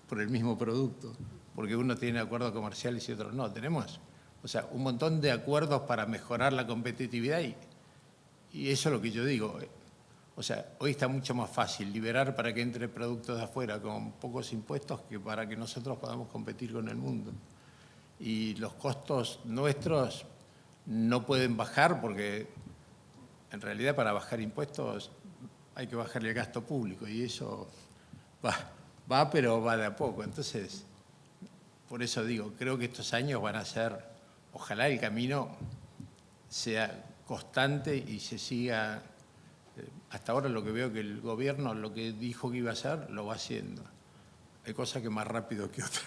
E: por el mismo producto, porque uno tiene acuerdos comerciales y otros no. Tenemos, o sea, un montón de acuerdos para mejorar la competitividad y eso es lo que yo digo. O sea, hoy está mucho más fácil liberar para que entre productos de afuera con pocos impuestos que para que nosotros podamos competir con el mundo. Y los costos nuestros no pueden bajar porque en realidad para bajar impuestos hay que bajarle el gasto público y eso va pero va de a poco. Entonces, por eso digo, creo que estos años van a ser, ojalá el camino sea constante y se siga. Hasta ahora lo que veo que el gobierno, lo que dijo que iba a hacer, lo va haciendo. Hay cosas que más rápido que otras.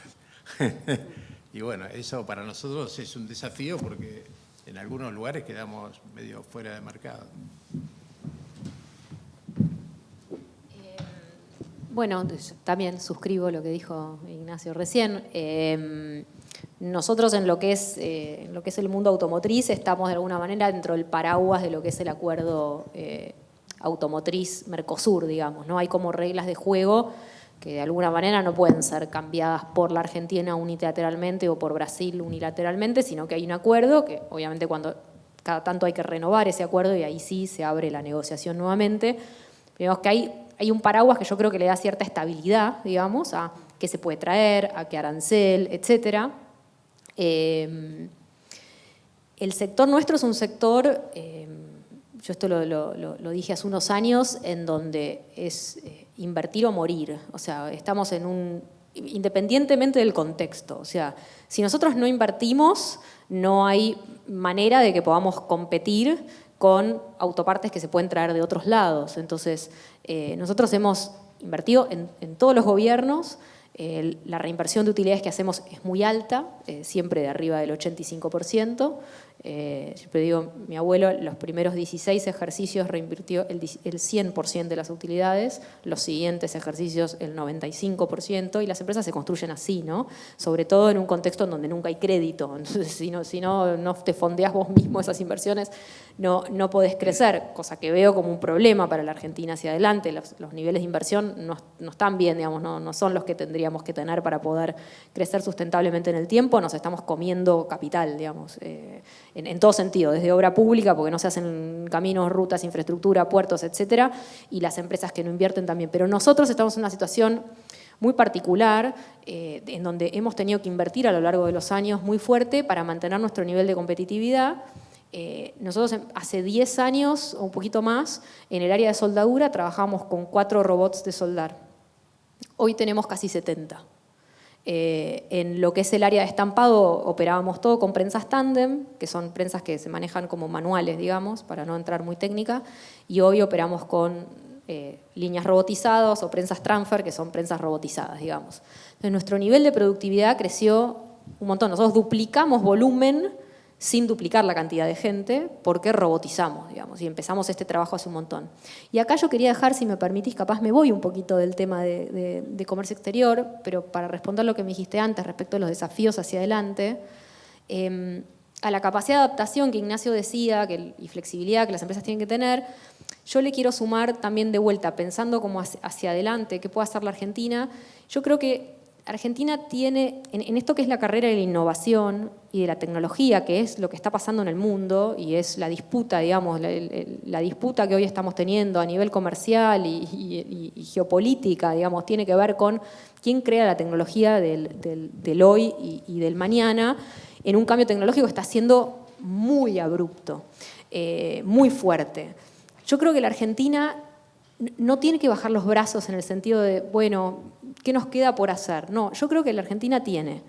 E: Y bueno, eso para nosotros es un desafío porque en algunos lugares quedamos medio fuera de mercado.
D: Bueno, también suscribo lo que dijo Ignacio recién. Nosotros en lo que es el mundo automotriz estamos de alguna manera dentro del paraguas de lo que es el acuerdo automotriz Mercosur, digamos, ¿no? Hay como reglas de juego que de alguna manera no pueden ser cambiadas por la Argentina unilateralmente o por Brasil unilateralmente, sino que hay un acuerdo que obviamente cada tanto hay que renovar ese acuerdo y ahí sí se abre la negociación nuevamente. Vemos que hay un paraguas que yo creo que le da cierta estabilidad, digamos, a qué se puede traer, a qué arancel, etcétera. El sector nuestro es un sector, yo esto lo dije hace unos años, en donde es invertir o morir. O sea, estamos independientemente del contexto. O sea, si nosotros no invertimos, no hay manera de que podamos competir con autopartes que se pueden traer de otros lados. Entonces, nosotros hemos invertido en todos los gobiernos. La reinversión de utilidades que hacemos es muy alta, siempre de arriba del 85%. Siempre digo, mi abuelo los primeros 16 ejercicios reinvirtió el 100% de las utilidades, los siguientes ejercicios el 95%, y las empresas se construyen así, ¿no? Sobre todo en un contexto en donde nunca hay crédito. Entonces, si no te fondeás vos mismo esas inversiones, no podés crecer, cosa que veo como un problema para la Argentina hacia adelante. Los niveles de inversión no están bien, digamos, no son los que tendríamos que tener para poder crecer sustentablemente en el tiempo. Nos estamos comiendo capital, digamos, en todo sentido, desde obra pública, porque no se hacen caminos, rutas, infraestructura, puertos, etcétera, y las empresas que no invierten también. Pero nosotros estamos en una situación muy particular, en donde hemos tenido que invertir a lo largo de los años muy fuerte para mantener nuestro nivel de competitividad. Nosotros hace 10 años o un poquito más, en el área de soldadura trabajábamos con 4 robots de soldar. Hoy tenemos casi 70. En lo que es el área de estampado operábamos todo con prensas tándem, que son prensas que se manejan como manuales, digamos, para no entrar muy técnica, y hoy operamos con líneas robotizadas o prensas transfer, que son prensas robotizadas, digamos. Entonces, nuestro nivel de productividad creció un montón. Nosotros duplicamos volumen sin duplicar la cantidad de gente, porque robotizamos, digamos, y empezamos este trabajo hace un montón. Y acá yo quería dejar, si me permitís, capaz me voy un poquito del tema de comercio exterior, pero para responder lo que me dijiste antes respecto a los desafíos hacia adelante, a la capacidad de adaptación que Ignacio decía y flexibilidad que las empresas tienen que tener, yo le quiero sumar también de vuelta, pensando como hacia adelante, qué puede hacer la Argentina. Yo creo que Argentina tiene, en esto que es la carrera de la innovación y de la tecnología, que es lo que está pasando en el mundo y es la disputa, digamos, la disputa que hoy estamos teniendo a nivel comercial y geopolítica, digamos, tiene que ver con quién crea la tecnología del hoy y del mañana, en un cambio tecnológico que está siendo muy abrupto, muy fuerte. Yo creo que la Argentina no tiene que bajar los brazos en el sentido de, bueno, ¿qué nos queda por hacer? No, yo creo que la Argentina tiene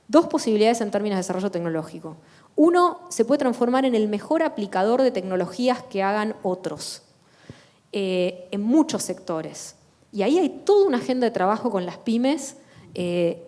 D: 2 posibilidades en términos de desarrollo tecnológico. Uno, se puede transformar en el mejor aplicador de tecnologías que hagan otros, en muchos sectores. Y ahí hay toda una agenda de trabajo con las pymes,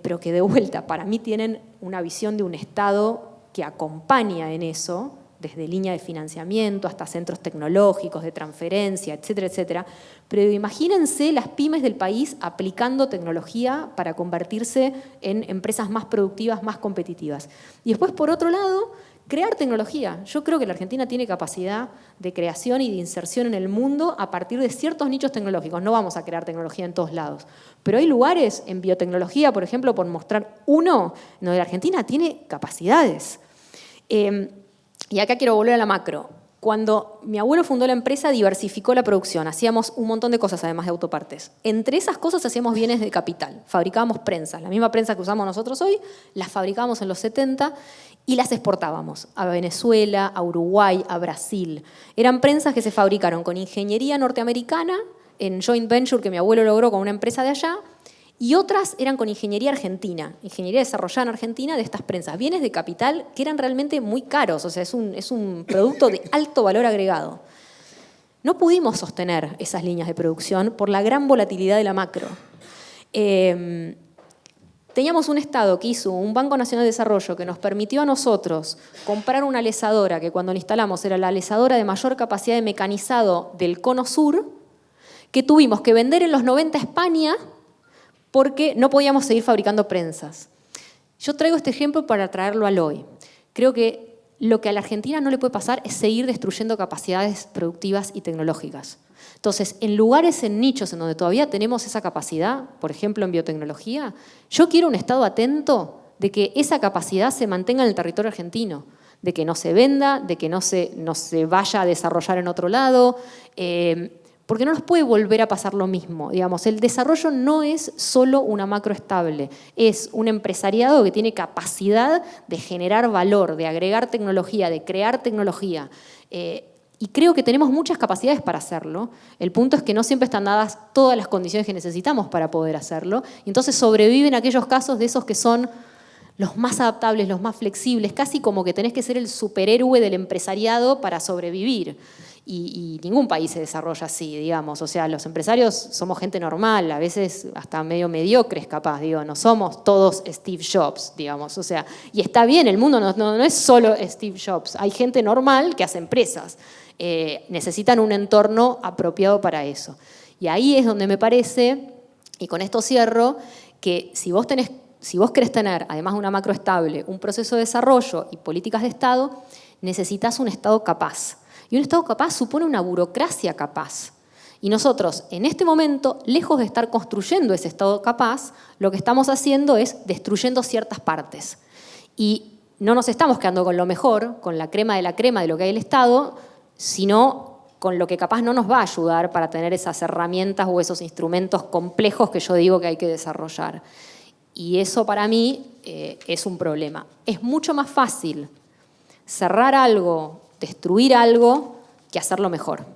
D: pero que de vuelta, para mí tienen una visión de un Estado que acompaña en eso, desde línea de financiamiento hasta centros tecnológicos, de transferencia, etcétera, etcétera. Pero imagínense las pymes del país aplicando tecnología para convertirse en empresas más productivas, más competitivas. Y después, por otro lado, crear tecnología. Yo creo que la Argentina tiene capacidad de creación y de inserción en el mundo a partir de ciertos nichos tecnológicos. No vamos a crear tecnología en todos lados. Pero hay lugares en biotecnología, por ejemplo, por mostrar uno, en donde la Argentina tiene capacidades. Y acá quiero volver a la macro. Cuando mi abuelo fundó la empresa, diversificó la producción. Hacíamos un montón de cosas, además de autopartes. Entre esas cosas hacíamos bienes de capital. Fabricábamos prensas. La misma prensa que usamos nosotros hoy, las fabricábamos en los 70 y las exportábamos a Venezuela, a Uruguay, a Brasil. Eran prensas que se fabricaron con ingeniería norteamericana, en joint venture que mi abuelo logró con una empresa de allá, y otras eran con ingeniería argentina, ingeniería desarrollada en Argentina de estas prensas, bienes de capital que eran realmente muy caros, o sea, es un producto de alto valor agregado. No pudimos sostener esas líneas de producción por la gran volatilidad de la macro. Teníamos un Estado que hizo un Banco Nacional de Desarrollo que nos permitió a nosotros comprar una lesadora, que cuando la instalamos era la lesadora de mayor capacidad de mecanizado del Cono Sur, que tuvimos que vender en los 90 a España, porque no podíamos seguir fabricando prensas. Yo traigo este ejemplo para traerlo al hoy. Creo que lo que a la Argentina no le puede pasar es seguir destruyendo capacidades productivas y tecnológicas. Entonces, en lugares, en nichos en donde todavía tenemos esa capacidad, por ejemplo en biotecnología, yo quiero un Estado atento de que esa capacidad se mantenga en el territorio argentino, de que no se venda, de que no se vaya a desarrollar en otro lado, porque no nos puede volver a pasar lo mismo. Digamos, el desarrollo no es solo una macro estable, es un empresariado que tiene capacidad de generar valor, de agregar tecnología, de crear tecnología. Y creo que tenemos muchas capacidades para hacerlo. El punto es que no siempre están dadas todas las condiciones que necesitamos para poder hacerlo. Y entonces sobreviven aquellos casos de esos que son los más adaptables, los más flexibles, casi como que tenés que ser el superhéroe del empresariado para sobrevivir. Y ningún país se desarrolla así, digamos. O sea, los empresarios somos gente normal, a veces hasta medio mediocres capaz, digo, no somos todos Steve Jobs, digamos. O sea, y está bien, el mundo no es solo Steve Jobs, hay gente normal que hace empresas. Necesitan un entorno apropiado para eso. Y ahí es donde me parece, y con esto cierro, que si vos querés tener, además de una macro estable, un proceso de desarrollo y políticas de Estado, necesitas un Estado capaz. Y un Estado capaz supone una burocracia capaz. Y nosotros, en este momento, lejos de estar construyendo ese Estado capaz, lo que estamos haciendo es destruyendo ciertas partes. Y no nos estamos quedando con lo mejor, con la crema de lo que hay el Estado, sino con lo que capaz no nos va a ayudar para tener esas herramientas o esos instrumentos complejos que yo digo que hay que desarrollar. Y eso para mí es un problema. Es mucho más fácil cerrar algo, destruir algo, que hacerlo mejor.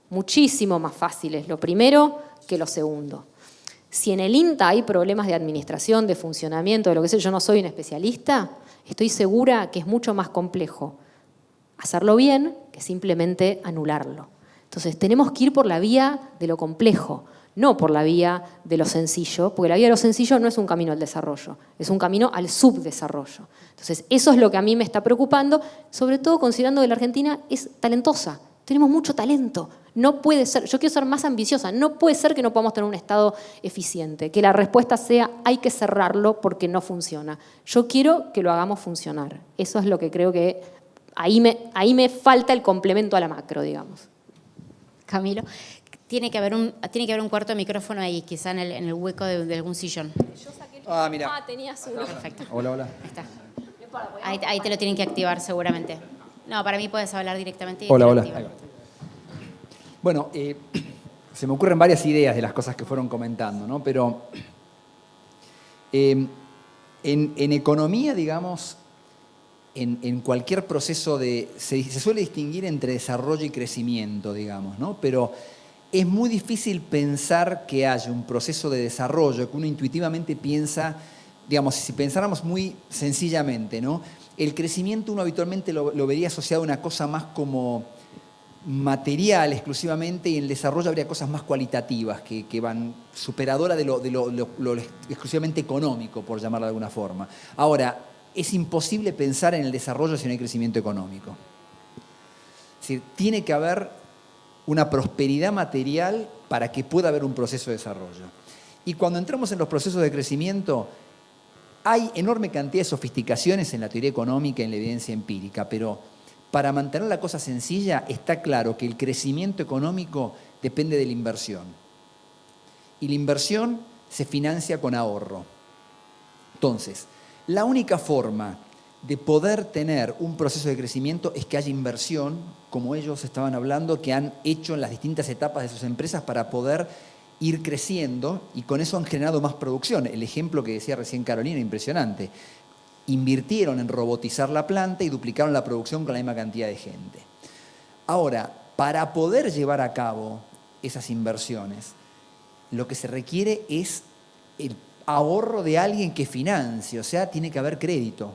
D: Muchísimo más fácil es lo primero que lo segundo. Si en el INTA hay problemas de administración, de funcionamiento, de lo que sea, yo no soy un especialista, estoy segura que es mucho más complejo hacerlo bien que simplemente anularlo. Entonces tenemos que ir por la vía de lo complejo, no por la vía de lo sencillo, porque la vía de lo sencillo no es un camino al desarrollo, es un camino al subdesarrollo. Entonces eso es lo que a mí me está preocupando, sobre todo considerando que la Argentina es talentosa, tenemos mucho talento. No puede ser, yo quiero ser más ambiciosa, no puede ser que no podamos tener un Estado eficiente, que la respuesta sea hay que cerrarlo porque no funciona. Yo quiero que lo hagamos funcionar. Eso es lo que creo que ahí me falta el complemento a la macro, digamos.
B: Camilo, tiene que haber un cuarto micrófono ahí, quizá en el hueco de algún sillón.
D: Yo saqué
C: Mira.
D: tenías uno.
B: Perfecto.
C: Hola.
B: Ahí está. Ahí te lo tienen que activar seguramente. No, para mí puedes hablar directamente. Y
C: Hola.
B: te lo activan.
C: Bueno, se me ocurren varias ideas de las cosas que fueron comentando, ¿no? Pero en economía, digamos, en cualquier proceso se suele distinguir entre desarrollo y crecimiento, digamos, ¿no? Pero es muy difícil pensar que haya un proceso de desarrollo que uno intuitivamente piensa, digamos, si pensáramos muy sencillamente, ¿no? El crecimiento uno habitualmente lo vería asociado a una cosa más como material exclusivamente, y en el desarrollo habría cosas más cualitativas que van superadoras de lo exclusivamente económico, por llamarlo de alguna forma. Ahora, es imposible pensar en el desarrollo si no hay crecimiento económico. Es decir, tiene que haber una prosperidad material para que pueda haber un proceso de desarrollo. Y cuando entramos en los procesos de crecimiento, hay enorme cantidad de sofisticaciones en la teoría económica y en la evidencia empírica, pero para mantener la cosa sencilla, está claro que el crecimiento económico depende de la inversión. Y la inversión se financia con ahorro. Entonces, la única forma de poder tener un proceso de crecimiento es que haya inversión, como ellos estaban hablando, que han hecho en las distintas etapas de sus empresas para poder ir creciendo, y con eso han generado más producción. El ejemplo que decía recién Carolina, impresionante. Invirtieron en robotizar la planta y duplicaron la producción con la misma cantidad de gente. Ahora, para poder llevar a cabo esas inversiones, lo que se requiere es el ahorro de alguien que financie, o sea, tiene que haber crédito.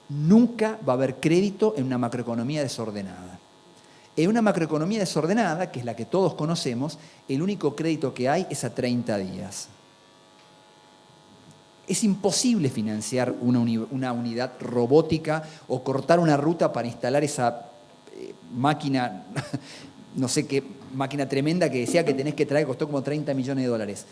C: Nunca va a haber crédito en una macroeconomía desordenada. En una macroeconomía desordenada, que es la que todos conocemos, el único crédito que hay es a 30 días. Es imposible financiar una unidad robótica o cortar una ruta para instalar esa máquina, no sé qué máquina tremenda que decía que tenés que traer, costó como 30 millones de dólares.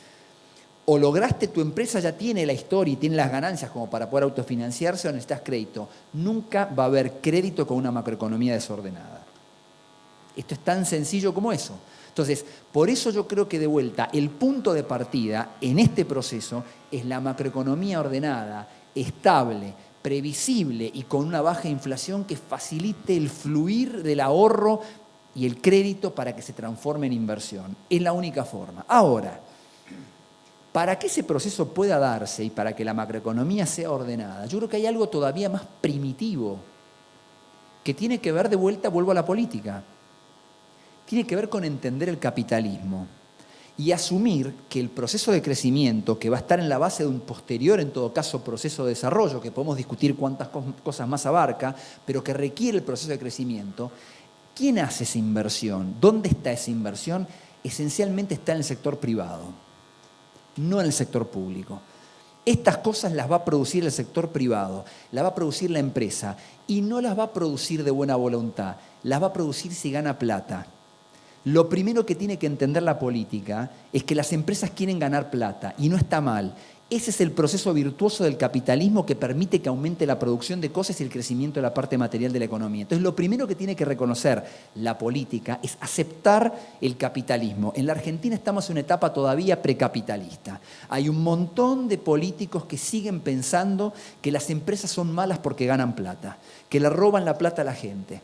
C: O lograste, tu empresa ya tiene la historia y tiene las ganancias como para poder autofinanciarse, o necesitas crédito. Nunca va a haber crédito con una macroeconomía desordenada. Esto es tan sencillo como eso. Entonces, por eso yo creo que de vuelta, el punto de partida en este proceso es la macroeconomía ordenada, estable, previsible y con una baja inflación que facilite el fluir del ahorro y el crédito para que se transforme en inversión. Es la única forma. Ahora, para que ese proceso pueda darse y para que la macroeconomía sea ordenada, yo creo que hay algo todavía más primitivo que tiene que ver, de vuelta, vuelvo a la política. Tiene que ver con entender el capitalismo. y asumir que el proceso de crecimiento, que va a estar en la base de un posterior, en todo caso, proceso de desarrollo, que podemos discutir cuántas cosas más abarca, pero que requiere el proceso de crecimiento, ¿quién hace esa inversión? ¿Dónde está esa inversión? Esencialmente está en el sector privado, no en el sector público. Estas cosas las va a producir el sector privado, las va a producir la empresa, y no las va a producir de buena voluntad, las va a producir si gana plata. Lo primero que tiene que entender la política es que las empresas quieren ganar plata y no está mal. Ese es el proceso virtuoso del capitalismo que permite que aumente la producción de cosas y el crecimiento de la parte material de la economía. Entonces, lo primero que tiene que reconocer la política es aceptar el capitalismo. En la Argentina estamos en una etapa todavía precapitalista. Hay un montón de políticos que siguen pensando que las empresas son malas porque ganan plata, que le roban la plata a la gente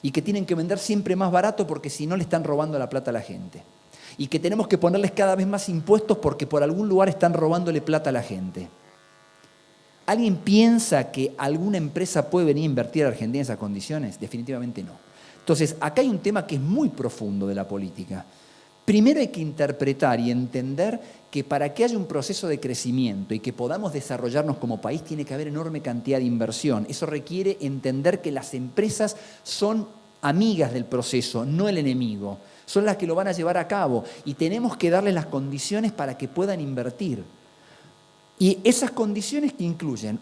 C: y que tienen que vender siempre más barato porque si no le están robando la plata a la gente. Y que tenemos que ponerles cada vez más impuestos porque por algún lugar están robándole plata a la gente. ¿Alguien piensa que alguna empresa puede venir a invertir a Argentina en esas condiciones? Definitivamente no. Entonces, acá hay un tema que es muy profundo de la política. Primero hay que interpretar y entender que para que haya un proceso de crecimiento y que podamos desarrollarnos como país tiene que haber enorme cantidad de inversión. Eso requiere entender que las empresas son amigas del proceso, no el enemigo. Son las que lo van a llevar a cabo y tenemos que darles las condiciones para que puedan invertir. Y esas condiciones que incluyen,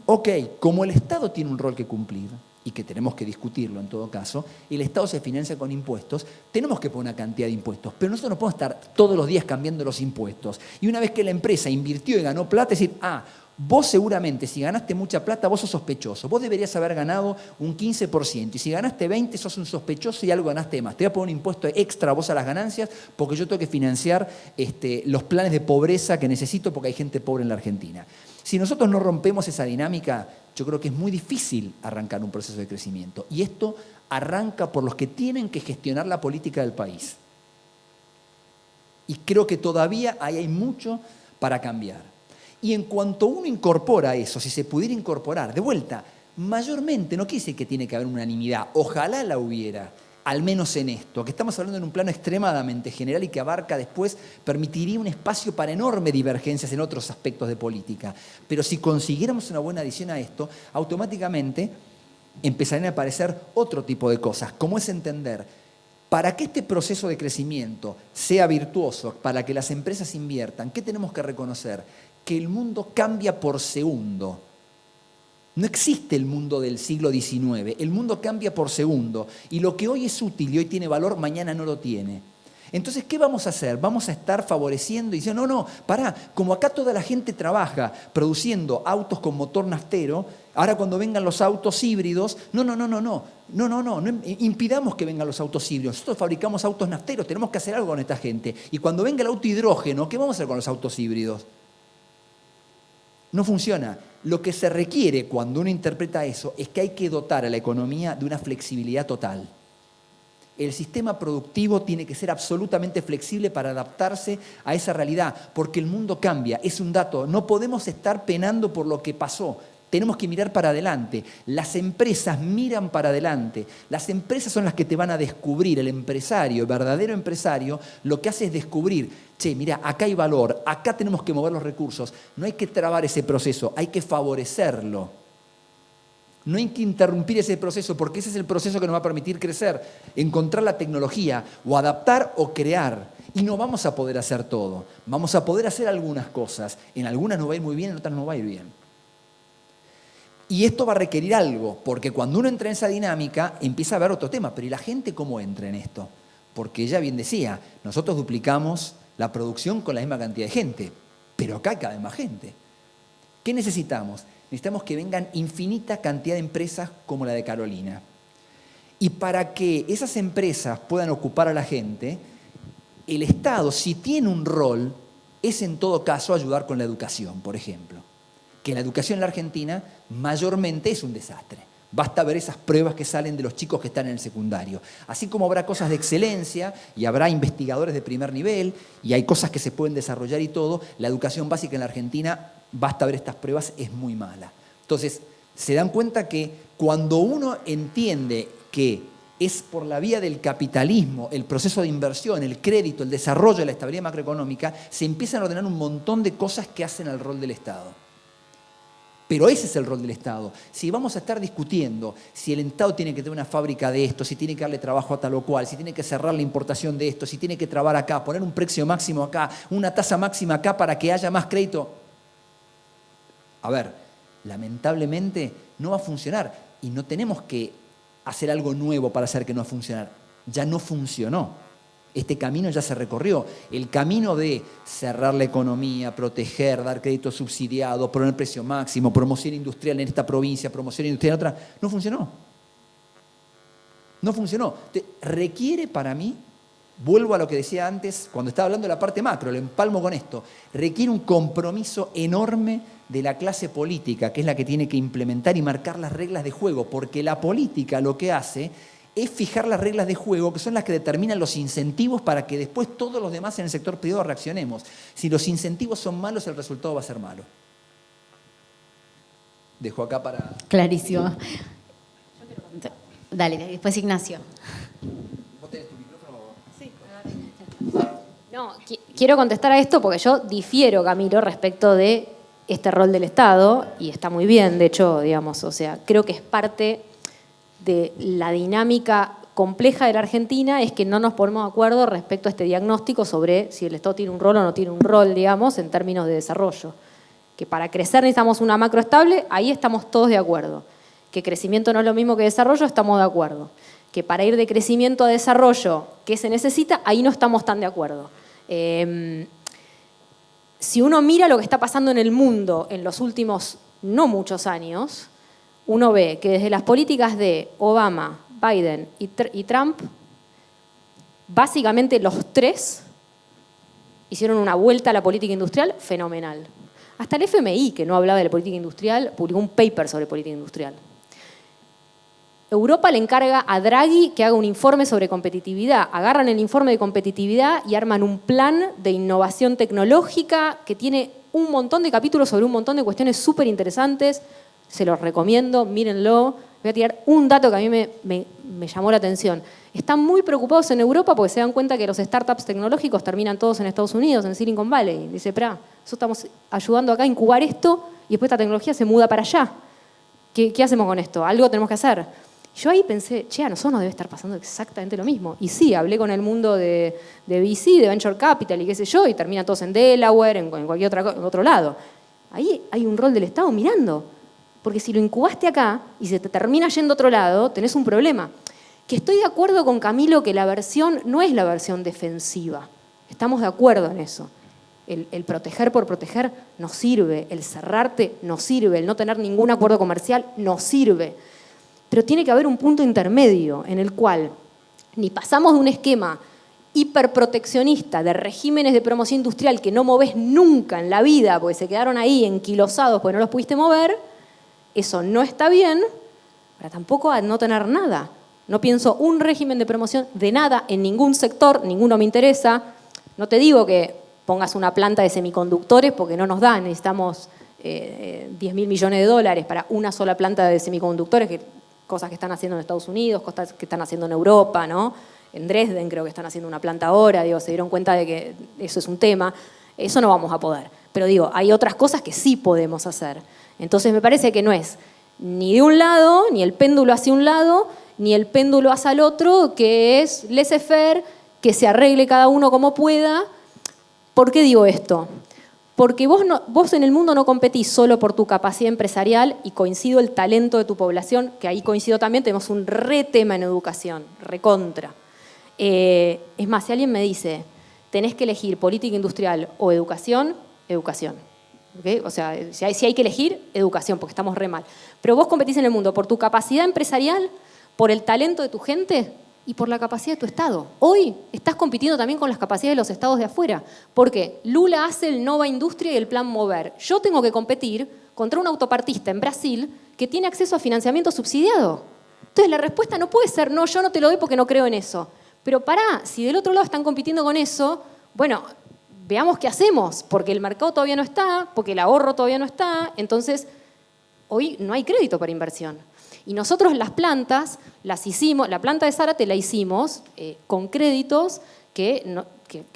C: como el Estado tiene un rol que cumplir y que tenemos que discutirlo en todo caso, el Estado se financia con impuestos, tenemos que poner una cantidad de impuestos, pero nosotros no podemos estar todos los días cambiando los impuestos. Y una vez que la empresa invirtió y ganó plata, decir, vos seguramente, si ganaste mucha plata, vos sos sospechoso. Vos deberías haber ganado un 15%. Y si ganaste 20%, sos un sospechoso y algo ganaste más. Te voy a poner un impuesto extra a vos a las ganancias porque yo tengo que financiar los planes de pobreza que necesito porque hay gente pobre en la Argentina. Si nosotros no rompemos esa dinámica, yo creo que es muy difícil arrancar un proceso de crecimiento. Y esto arranca por los que tienen que gestionar la política del país. Y creo que todavía ahí hay mucho para cambiar. Y en cuanto uno incorpora eso, si se pudiera incorporar, de vuelta, mayormente no quiere decir que tiene que haber unanimidad, ojalá la hubiera, al menos en esto, que estamos hablando en un plano extremadamente general y que abarca después, permitiría un espacio para enormes divergencias en otros aspectos de política. Pero si consiguiéramos una buena adición a esto, automáticamente empezarían a aparecer otro tipo de cosas, como es entender, para que este proceso de crecimiento sea virtuoso, para que las empresas inviertan, ¿qué tenemos que reconocer? Que el mundo cambia por segundo. No existe el mundo del siglo XIX, el mundo cambia por segundo y lo que hoy es útil y hoy tiene valor, mañana no lo tiene. Entonces, ¿qué vamos a hacer? Vamos a estar favoreciendo y diciendo, no, pará, como acá toda la gente trabaja produciendo autos con motor naftero, ahora cuando vengan los autos híbridos, no, impidamos que vengan los autos híbridos. Nosotros fabricamos autos nafteros, tenemos que hacer algo con esta gente. Y cuando venga el auto hidrógeno, ¿qué vamos a hacer con los autos híbridos? No funciona. Lo que se requiere cuando uno interpreta eso es que hay que dotar a la economía de una flexibilidad total. El sistema productivo tiene que ser absolutamente flexible para adaptarse a esa realidad, porque el mundo cambia, es un dato. No podemos estar penando por lo que pasó. Tenemos que mirar para adelante. Las empresas miran para adelante. Las empresas son las que te van a descubrir. El empresario, el verdadero empresario, lo que hace es descubrir, mira, acá hay valor, acá tenemos que mover los recursos. No hay que trabar ese proceso, hay que favorecerlo. No hay que interrumpir ese proceso porque ese es el proceso que nos va a permitir crecer, encontrar la tecnología o adaptar o crear. Y no vamos a poder hacer todo. Vamos a poder hacer algunas cosas. En algunas nos va a ir muy bien, en otras no va a ir bien. Y esto va a requerir algo, porque cuando uno entra en esa dinámica, empieza a haber otro tema. Pero ¿y la gente cómo entra en esto? Porque ella bien decía, nosotros duplicamos la producción con la misma cantidad de gente, pero acá hay cada vez más gente. ¿Qué necesitamos? Necesitamos que vengan infinita cantidad de empresas como la de Carolina. Y para que esas empresas puedan ocupar a la gente, el Estado, si tiene un rol, es en todo caso ayudar con la educación, por ejemplo. Que la educación en la Argentina mayormente es un desastre. Basta ver esas pruebas que salen de los chicos que están en el secundario. Así como habrá cosas de excelencia y habrá investigadores de primer nivel y hay cosas que se pueden desarrollar y todo, la educación básica en la Argentina, basta ver estas pruebas, es muy mala. Entonces, se dan cuenta que cuando uno entiende que es por la vía del capitalismo, el proceso de inversión, el crédito, el desarrollo, la estabilidad macroeconómica, se empiezan a ordenar un montón de cosas que hacen al rol del Estado. Pero ese es el rol del Estado. Si vamos a estar discutiendo si el Estado tiene que tener una fábrica de esto, si tiene que darle trabajo a tal o cual, si tiene que cerrar la importación de esto, si tiene que trabar acá, poner un precio máximo acá, una tasa máxima acá para que haya más crédito. A ver, lamentablemente no va a funcionar y no tenemos que hacer algo nuevo para hacer que no va a funcionar. Ya no funcionó. Este camino ya se recorrió. El camino de cerrar la economía, proteger, dar crédito subsidiado, poner precio máximo, promoción industrial en esta provincia, promoción industrial en otra, no funcionó. No funcionó. Requiere para mí, vuelvo a lo que decía antes, cuando estaba hablando de la parte macro, lo empalmo con esto, requiere un compromiso enorme de la clase política, que es la que tiene que implementar y marcar las reglas de juego, porque la política lo que hace es fijar las reglas de juego, que son las que determinan los incentivos para que después todos los demás en el sector privado reaccionemos. Si los incentivos son malos, el resultado va a ser malo. Dejo acá para...
B: Clarísimo. Dale, después Ignacio.
C: ¿Vos tenés tu micrófono?
B: Sí.
D: No, quiero contestar a esto porque yo difiero, Camilo, respecto de este rol del Estado, y está muy bien, de hecho, digamos, o sea, creo que es parte de la dinámica compleja de la Argentina, es que no nos ponemos de acuerdo respecto a este diagnóstico sobre si el Estado tiene un rol o no tiene un rol, digamos, en términos de desarrollo. Que para crecer necesitamos una macro estable, ahí estamos todos de acuerdo. Que crecimiento no es lo mismo que desarrollo, estamos de acuerdo. Que para ir de crecimiento a desarrollo, ¿qué se necesita? Ahí no estamos tan de acuerdo. Si uno mira lo que está pasando en el mundo en los últimos no muchos años, uno ve que desde las políticas de Obama, Biden y Trump, básicamente los tres hicieron una vuelta a la política industrial fenomenal. Hasta el FMI, que no hablaba de la política industrial, publicó un paper sobre política industrial. Europa le encarga a Draghi que haga un informe sobre competitividad. Agarran el informe de competitividad y arman un plan de innovación tecnológica que tiene un montón de capítulos sobre un montón de cuestiones súper interesantes. Se los recomiendo, mírenlo. Voy a tirar un dato que a mí me llamó la atención. Están muy preocupados en Europa porque se dan cuenta que los startups tecnológicos terminan todos en Estados Unidos, en Silicon Valley. Dice, nosotros estamos ayudando acá a incubar esto y después esta tecnología se muda para allá. ¿Qué hacemos con esto? Algo tenemos que hacer. Yo ahí pensé, a nosotros nos debe estar pasando exactamente lo mismo. Y sí, hablé con el mundo de VC, de Venture Capital y qué sé yo, y terminan todos en Delaware, en cualquier otro lado. Ahí hay un rol del Estado mirando. Porque si lo incubaste acá y se te termina yendo a otro lado, tenés un problema. Que estoy de acuerdo con Camilo que la versión no es la versión defensiva. Estamos de acuerdo en eso. El proteger por proteger no sirve. El cerrarte no sirve. El no tener ningún acuerdo comercial no sirve. Pero tiene que haber un punto intermedio en el cual ni pasamos de un esquema hiperproteccionista de regímenes de promoción industrial que no movés nunca en la vida porque se quedaron ahí enquilosados porque no los pudiste mover. Eso no está bien, pero tampoco a no tener nada. No pienso un régimen de promoción de nada en ningún sector, ninguno me interesa. No te digo que pongas una planta de semiconductores porque no nos dan, necesitamos 10.000 millones de dólares para una sola planta de semiconductores, cosas que están haciendo en Estados Unidos, cosas que están haciendo en Europa, ¿no? En Dresden creo que están haciendo una planta ahora, se dieron cuenta de que eso es un tema. Eso no vamos a poder. Pero hay otras cosas que sí podemos hacer. Entonces me parece que no es ni de un lado, ni el péndulo hacia un lado, ni el péndulo hacia el otro, que es laissez-faire, que se arregle cada uno como pueda. ¿Por qué digo esto? Porque vos en el mundo no competís solo por tu capacidad empresarial, y coincido el talento de tu población, que ahí coincido también, tenemos un re tema en educación, recontra. Es más, si alguien me dice, tenés que elegir política industrial o educación, educación. ¿Okay? O sea, si hay que elegir, educación, porque estamos re mal. Pero vos competís en el mundo por tu capacidad empresarial, por el talento de tu gente y por la capacidad de tu Estado. Hoy estás compitiendo también con las capacidades de los estados de afuera. Porque Lula hace el Nova Industria y el Plan Mover. Yo tengo que competir contra un autopartista en Brasil que tiene acceso a financiamiento subsidiado. Entonces la respuesta no puede ser, no, yo no te lo doy porque no creo en eso. Pero pará, si del otro lado están compitiendo con eso, bueno, veamos qué hacemos, porque el mercado todavía no está, porque el ahorro todavía no está, entonces hoy no hay crédito para inversión. Y nosotros las plantas las hicimos, la planta de Zárate la hicimos con créditos que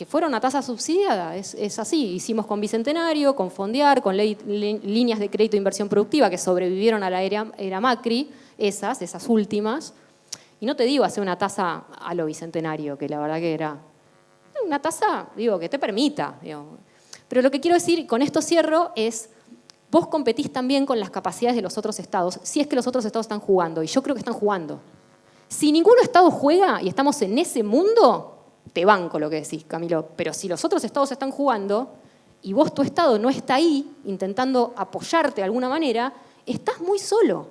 D: fueron a tasa subsidiada, es así. Hicimos con Bicentenario, con Fondear, con líneas de crédito de inversión productiva que sobrevivieron a la era Macri, esas últimas. Y no te digo hacer una tasa a lo Bicentenario, que la verdad que era una tasa, digo, que te permita. Digo. Pero lo que quiero decir, con esto cierro, es vos competís también con las capacidades de los otros estados, si es que los otros estados están jugando, y yo creo que están jugando. Si ningún estado juega y estamos en ese mundo, te banco lo que decís, Camilo, pero si los otros estados están jugando y vos, tu estado, no está ahí intentando apoyarte de alguna manera, estás muy solo.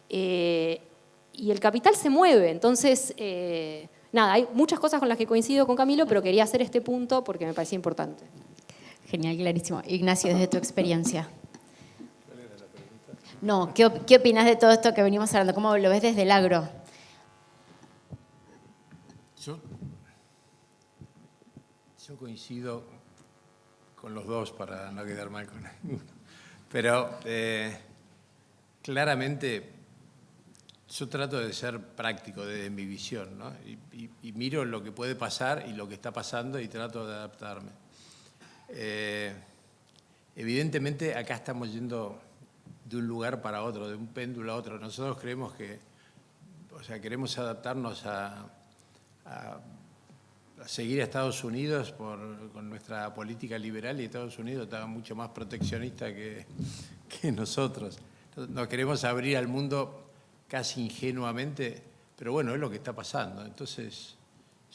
D: Y el capital se mueve. Entonces, nada, hay muchas cosas con las que coincido con Camilo, pero quería hacer este punto porque me parecía importante.
B: Genial, clarísimo. Ignacio, desde tu experiencia. ¿Cuál era la pregunta? No, ¿qué opinas de todo esto que venimos hablando? ¿Cómo lo ves desde el agro?
E: Yo coincido con los dos para no quedar mal con ninguno. Pero claramente yo trato de ser práctico desde mi visión, ¿no? Y miro lo que puede pasar y lo que está pasando y trato de adaptarme. Evidentemente acá estamos yendo de un lugar para otro, de un péndulo a otro. Nosotros creemos queremos adaptarnos a seguir a Estados Unidos con nuestra política liberal, y Estados Unidos está mucho más proteccionista que nosotros. Nos queremos abrir al mundo casi ingenuamente, pero bueno, es lo que está pasando. Entonces,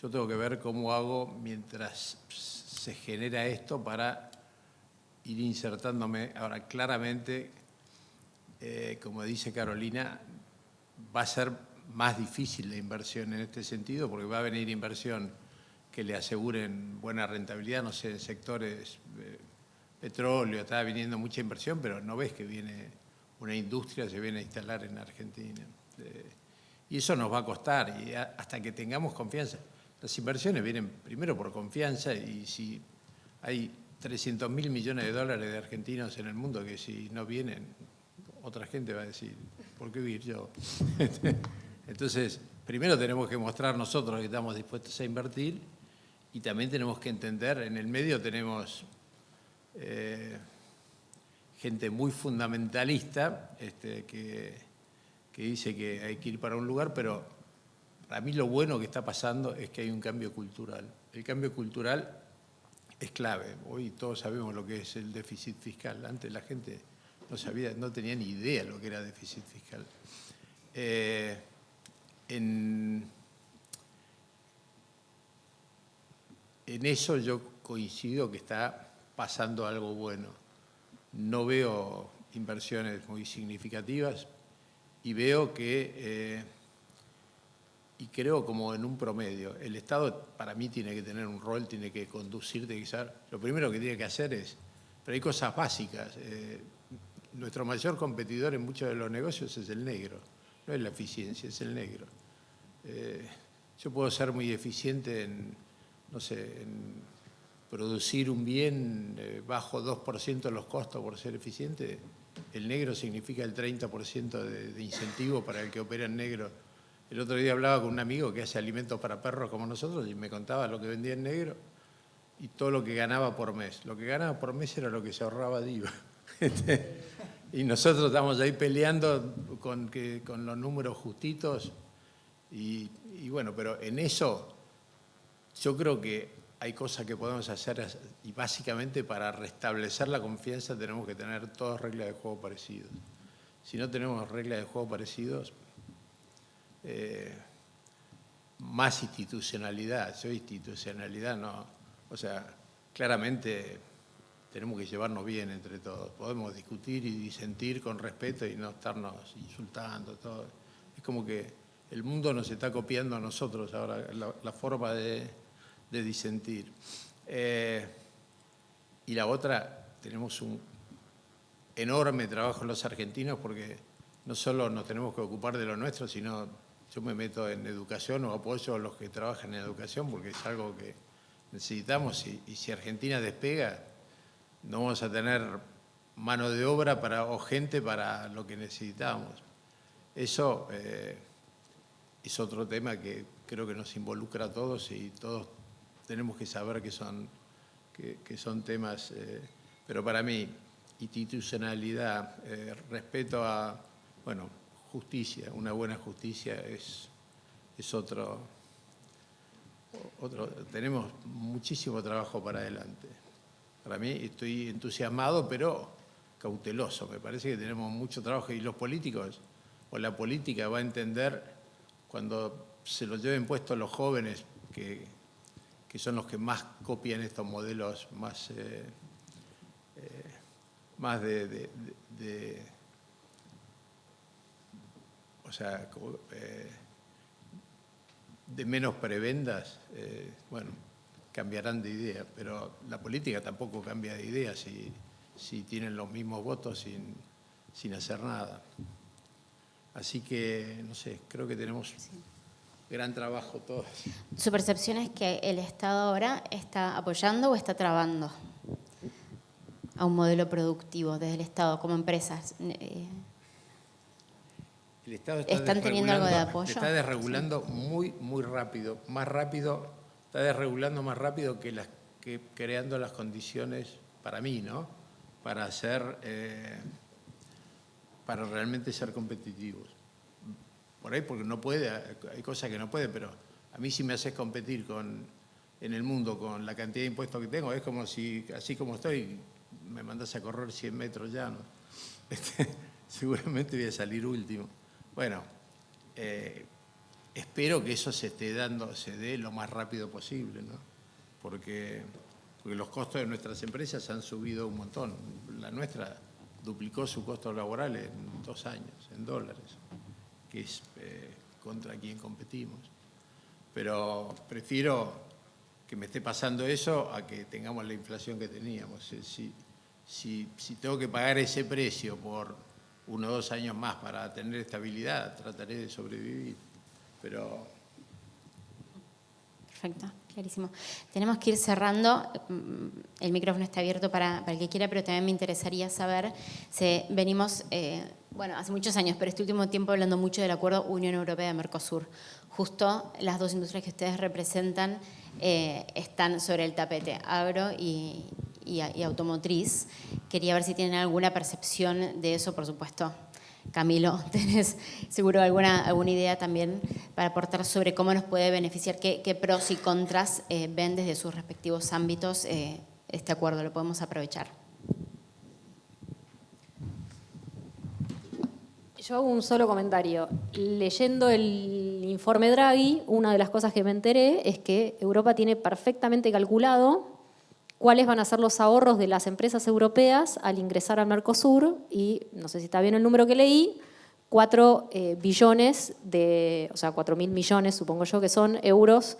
E: yo tengo que ver cómo hago mientras se genera esto para ir insertándome. Ahora, claramente, como dice Carolina, va a ser más difícil la inversión en este sentido, porque va a venir inversión que le aseguren buena rentabilidad, no sé, en sectores petróleo, está viniendo mucha inversión, pero no ves que viene una industria, se viene a instalar en Argentina. Y eso nos va a costar, y hasta que tengamos confianza. Las inversiones vienen primero por confianza, y si hay 300.000 millones de dólares de argentinos en el mundo que si no vienen, otra gente va a decir, ¿por qué vivir yo? Entonces, primero tenemos que mostrar nosotros que estamos dispuestos a invertir, y también tenemos que entender, en el medio tenemos gente muy fundamentalista que dice que hay que ir para un lugar, pero para mí lo bueno que está pasando es que hay un cambio cultural. El cambio cultural es clave. Hoy todos sabemos lo que es el déficit fiscal. Antes la gente no tenía ni idea lo que era déficit fiscal. En eso yo coincido que está pasando algo bueno. No veo inversiones muy significativas y veo que, y creo como en un promedio, el Estado para mí tiene que tener un rol, tiene que conducir, tiene que ser, lo primero que tiene que hacer pero hay cosas básicas. Nuestro mayor competidor en muchos de los negocios es el negro, no es la eficiencia, es el negro. Yo puedo ser muy eficiente en producir un bien bajo 2% los costos por ser eficiente. El negro significa el 30% de incentivo para el que opera en negro. El otro día hablaba con un amigo que hace alimentos para perros como nosotros y me contaba lo que vendía en negro y todo lo que ganaba por mes. Lo que ganaba por mes era lo que se ahorraba DIVA. Y nosotros estamos ahí peleando con los números justitos y bueno, pero en eso yo creo que hay cosas que podemos hacer y básicamente para restablecer la confianza tenemos que tener todas reglas de juego parecidas. Si no tenemos reglas de juego parecidas, más institucionalidad. Yo institucionalidad no. O sea, claramente tenemos que llevarnos bien entre todos. Podemos discutir y disentir con respeto y no estarnos insultando. Todo. Es como que el mundo nos está copiando a nosotros ahora, la forma de disentir. Y la otra, tenemos un enorme trabajo los argentinos porque no solo nos tenemos que ocupar de lo nuestro, sino yo me meto en educación o apoyo a los que trabajan en educación porque es algo que necesitamos y si Argentina despega no vamos a tener mano de obra o gente para lo que necesitamos. Eso es otro tema que creo que nos involucra a todos y todos tenemos que saber que son temas, pero para mí, institucionalidad, respeto a, bueno, justicia, una buena justicia es otro, tenemos muchísimo trabajo para adelante. Para mí estoy entusiasmado, pero cauteloso. Me parece que tenemos mucho trabajo y los políticos o la política va a entender cuando se lo lleven puestos los jóvenes, que son los que más copian estos modelos más o sea, de menos prebendas, bueno, cambiarán de idea, pero la política tampoco cambia de idea si tienen los mismos votos sin hacer nada. Así que, no sé, creo que tenemos gran trabajo todos.
B: ¿Su percepción es que el Estado ahora está apoyando o está trabando a un modelo productivo desde el Estado como empresas?
E: El Estado
B: ¿Están teniendo algo de apoyo?
E: Está desregulando muy rápido, está desregulando más rápido que creando las condiciones para mí, ¿no? Para realmente ser competitivos. Por ahí porque no puede, hay cosas que no puede, pero a mí si me haces competir en el mundo con la cantidad de impuestos que tengo, es como si, así como estoy, me mandas a correr 100 metros ya, ¿no? Seguramente voy a salir último. Bueno, espero que eso se dé lo más rápido posible, ¿no? Porque los costos de nuestras empresas han subido un montón. La nuestra duplicó su costo laboral en 2 años, en dólares, que es contra quien competimos. Pero prefiero que me esté pasando eso a que tengamos la inflación que teníamos. Si tengo que pagar ese precio por 1 o 2 años más para tener estabilidad, trataré de sobrevivir. Pero...
B: Perfecto, clarísimo. Tenemos que ir cerrando. El micrófono está abierto para el que quiera, pero también me interesaría saber si venimos, bueno, hace muchos años, pero este último tiempo hablando mucho del acuerdo Unión Europea-Mercosur. Justo las 2 industrias que ustedes representan están sobre el tapete, agro y automotriz. Quería ver si tienen alguna percepción de eso, por supuesto. Camilo, ¿tenés seguro alguna idea también para aportar sobre cómo nos puede beneficiar? ¿Qué pros y contras ven desde sus respectivos ámbitos este acuerdo? Lo podemos aprovechar.
D: Yo hago un solo comentario. Leyendo el informe Draghi, una de las cosas que me enteré es que Europa tiene perfectamente calculado cuáles van a ser los ahorros de las empresas europeas al ingresar al Mercosur y, no sé si está bien el número que leí, 4 billones, o sea, 4.000 millones, supongo yo que son euros,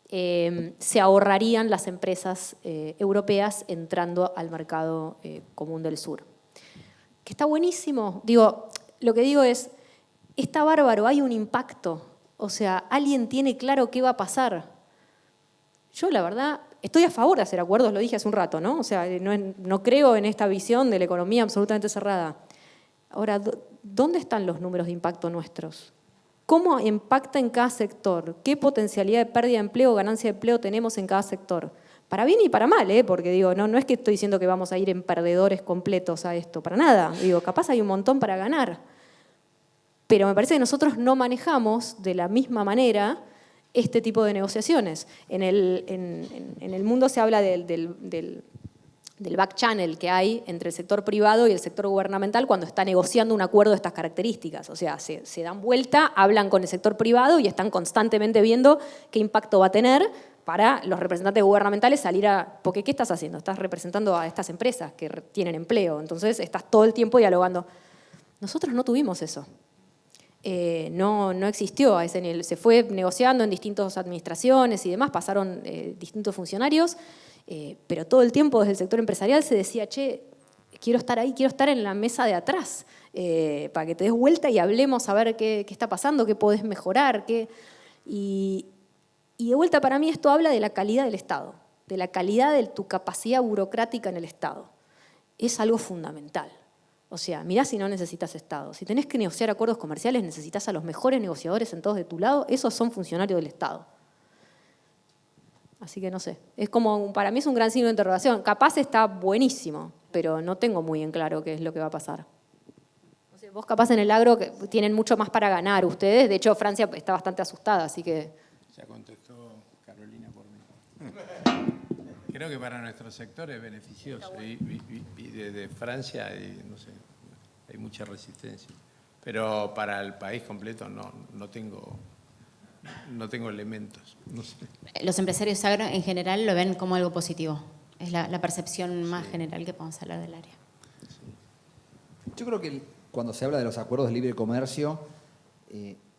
D: se ahorrarían las empresas europeas entrando al mercado común del sur. Que está buenísimo. Digo, lo que digo es, está bárbaro, hay un impacto. O sea, alguien tiene claro qué va a pasar. Yo, la verdad, estoy a favor de hacer acuerdos, lo dije hace un rato, ¿no? O sea, no creo en esta visión de la economía absolutamente cerrada. Ahora, ¿dónde están los números de impacto nuestros? ¿Cómo impacta en cada sector? ¿Qué potencialidad de pérdida de empleo o ganancia de empleo tenemos en cada sector? Para bien y para mal, porque digo, no es que estoy diciendo que vamos a ir en perdedores completos a esto, para nada. Digo, capaz hay un montón para ganar. Pero me parece que nosotros no manejamos de la misma manera este tipo de negociaciones. En el mundo se habla del back channel que hay entre el sector privado y el sector gubernamental cuando está negociando un acuerdo de estas características. O sea, se dan vuelta, hablan con el sector privado y están constantemente viendo qué impacto va a tener para los representantes gubernamentales salir a... Porque ¿qué estás haciendo? Estás representando a estas empresas que tienen empleo. Entonces estás todo el tiempo dialogando. Nosotros no tuvimos eso. No existió a ese nivel. Se fue negociando en distintas administraciones y demás, pasaron distintos funcionarios, pero todo el tiempo desde el sector empresarial se decía, che, quiero estar ahí, quiero estar en la mesa de atrás, para que te des vuelta y hablemos a ver qué está pasando, qué podés mejorar. Y de vuelta para mí esto habla de la calidad del Estado, de la calidad de tu capacidad burocrática en el Estado. Es algo fundamental. O sea, mirá si no necesitas Estado. Si tenés que negociar acuerdos comerciales, necesitas a los mejores negociadores sentados de tu lado. Esos son funcionarios del Estado. Así que no sé. Es como, para mí es un gran signo de interrogación. Capaz está buenísimo, pero no tengo muy en claro qué es lo que va a pasar. O sea, vos capaz en el agro que tienen mucho más para ganar ustedes. De hecho, Francia está bastante asustada, así que...
E: Ya contestó Carolina por mí. Creo que para nuestro sector es beneficioso. Y desde Francia no sé, hay mucha resistencia. Pero para el país completo no tengo elementos. No sé.
B: Los empresarios agro en general lo ven como algo positivo. Es la percepción más general que podemos hablar del área.
C: Yo creo que cuando se habla de los acuerdos de libre comercio,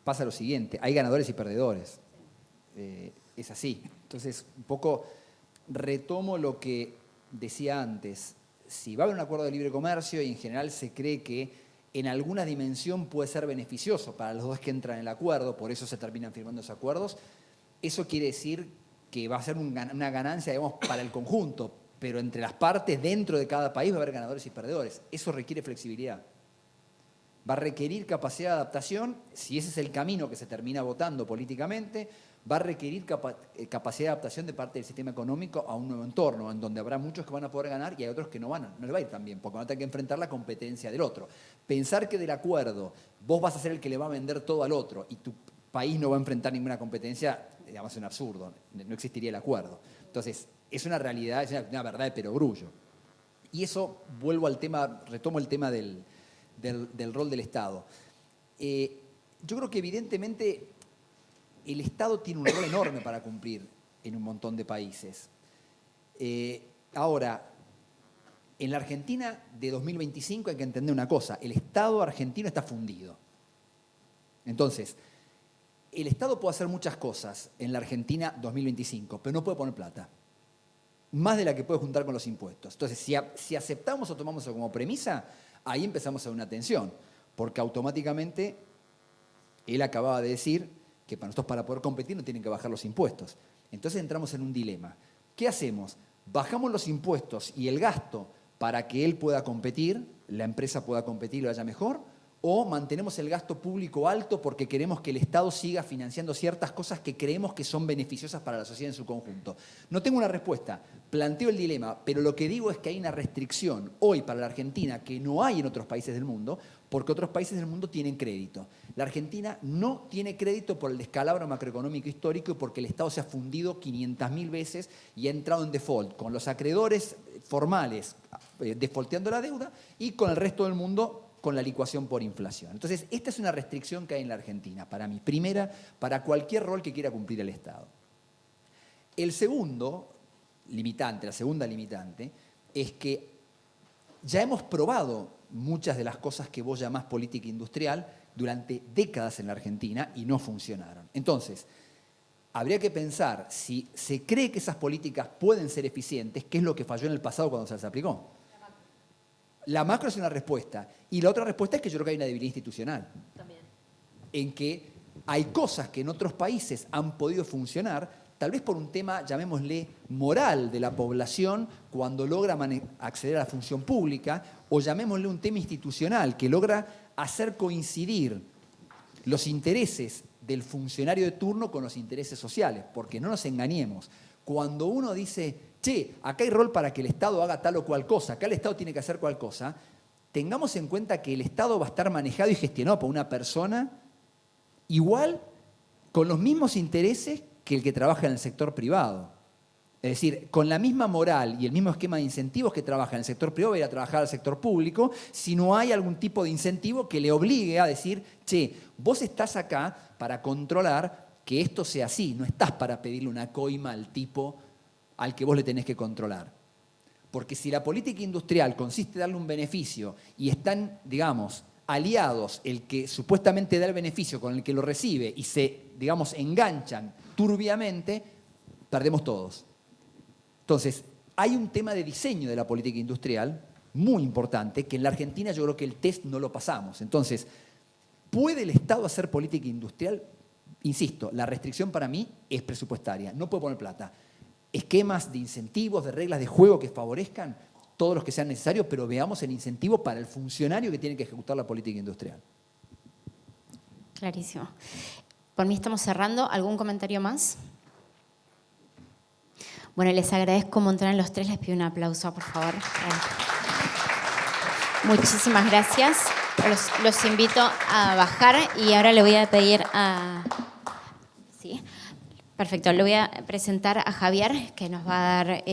C: pasa lo siguiente, hay ganadores y perdedores. Es así. Entonces, un poco retomo lo que decía antes. Si va a haber un acuerdo de libre comercio y en general se cree que en alguna dimensión puede ser beneficioso para los dos que entran en el acuerdo, por eso se terminan firmando esos acuerdos, eso quiere decir que va a ser una ganancia, digamos, para el conjunto, pero entre las partes, dentro de cada país, va a haber ganadores y perdedores. Eso requiere flexibilidad. Va a requerir capacidad de adaptación, si ese es el camino que se termina votando políticamente, va a requerir capacidad de adaptación de parte del sistema económico a un nuevo entorno, en donde habrá muchos que van a poder ganar y hay otros que no le va a ir tan bien, porque van a tener que enfrentar la competencia del otro. Pensar que del acuerdo vos vas a ser el que le va a vender todo al otro y tu país no va a enfrentar ninguna competencia, digamos, es un absurdo, no existiría el acuerdo. Entonces, es una realidad, es una verdad de perogrullo. Y eso, retomo el tema del rol del Estado. Yo creo que evidentemente el Estado tiene un rol enorme para cumplir en un montón de países. Ahora, en la Argentina de 2025 hay que entender una cosa, el Estado argentino está fundido. Entonces, el Estado puede hacer muchas cosas en la Argentina 2025, pero no puede poner plata. Más de la que puede juntar con los impuestos. Entonces, si aceptamos o tomamos eso como premisa, ahí empezamos a ver una tensión, porque automáticamente él acababa de decir que para nosotros para poder competir no tienen que bajar los impuestos. Entonces entramos en un dilema. ¿Qué hacemos? ¿Bajamos los impuestos y el gasto para que él pueda competir, la empresa pueda competir y le vaya mejor? ¿O mantenemos el gasto público alto porque queremos que el Estado siga financiando ciertas cosas que creemos que son beneficiosas para la sociedad en su conjunto? No tengo una respuesta, planteo el dilema, pero lo que digo es que hay una restricción hoy para la Argentina que no hay en otros países del mundo, porque otros países del mundo tienen crédito. La Argentina no tiene crédito por el descalabro macroeconómico histórico y porque el Estado se ha fundido 500.000 veces y ha entrado en default, con los acreedores formales defaulteando la deuda y con el resto del mundo con la licuación por inflación. Entonces, esta es una restricción que hay en la Argentina, para mí. Primera, para cualquier rol que quiera cumplir el Estado. El segundo limitante, la segunda limitante, es que ya hemos probado muchas de las cosas que vos llamás política industrial durante décadas en la Argentina y no funcionaron. Entonces, habría que pensar si se cree que esas políticas pueden ser eficientes, ¿qué es lo que falló en el pasado cuando se las aplicó? La macro es una respuesta. Y la otra respuesta es que yo creo que hay una debilidad institucional. También. En que hay cosas que en otros países han podido funcionar, tal vez por un tema, llamémosle, moral de la población cuando logra acceder a la función pública, o llamémosle un tema institucional que logra hacer coincidir los intereses del funcionario de turno con los intereses sociales. Porque no nos engañemos, cuando uno dice, che, acá hay rol para que el Estado haga tal o cual cosa, acá el Estado tiene que hacer cual cosa, tengamos en cuenta que el Estado va a estar manejado y gestionado por una persona igual, con los mismos intereses que el que trabaja en el sector privado. Es decir, con la misma moral y el mismo esquema de incentivos que trabaja en el sector privado, va a ir a trabajar al sector público, si no hay algún tipo de incentivo que le obligue a decir, che, vos estás acá para controlar que esto sea así, no estás para pedirle una coima al tipo al que vos le tenés que controlar. Porque si la política industrial consiste en darle un beneficio y están, digamos, aliados el que supuestamente da el beneficio con el que lo recibe y se, digamos, enganchan turbiamente, perdemos todos. Entonces, hay un tema de diseño de la política industrial muy importante que en la Argentina yo creo que el test no lo pasamos. Entonces, ¿puede el Estado hacer política industrial? Insisto, la restricción para mí es presupuestaria, no puede poner plata. Esquemas de incentivos, de reglas de juego que favorezcan, todos los que sean necesarios, pero veamos el incentivo para el funcionario que tiene que ejecutar la política industrial.
B: Clarísimo. Por mí estamos cerrando. ¿Algún comentario más? Bueno, les agradezco un montón a los tres. Les pido un aplauso, por favor. Muchísimas gracias. Los invito a bajar y ahora le voy a pedir a... ¿Sí? Perfecto, le voy a presentar a Javier, que nos va a dar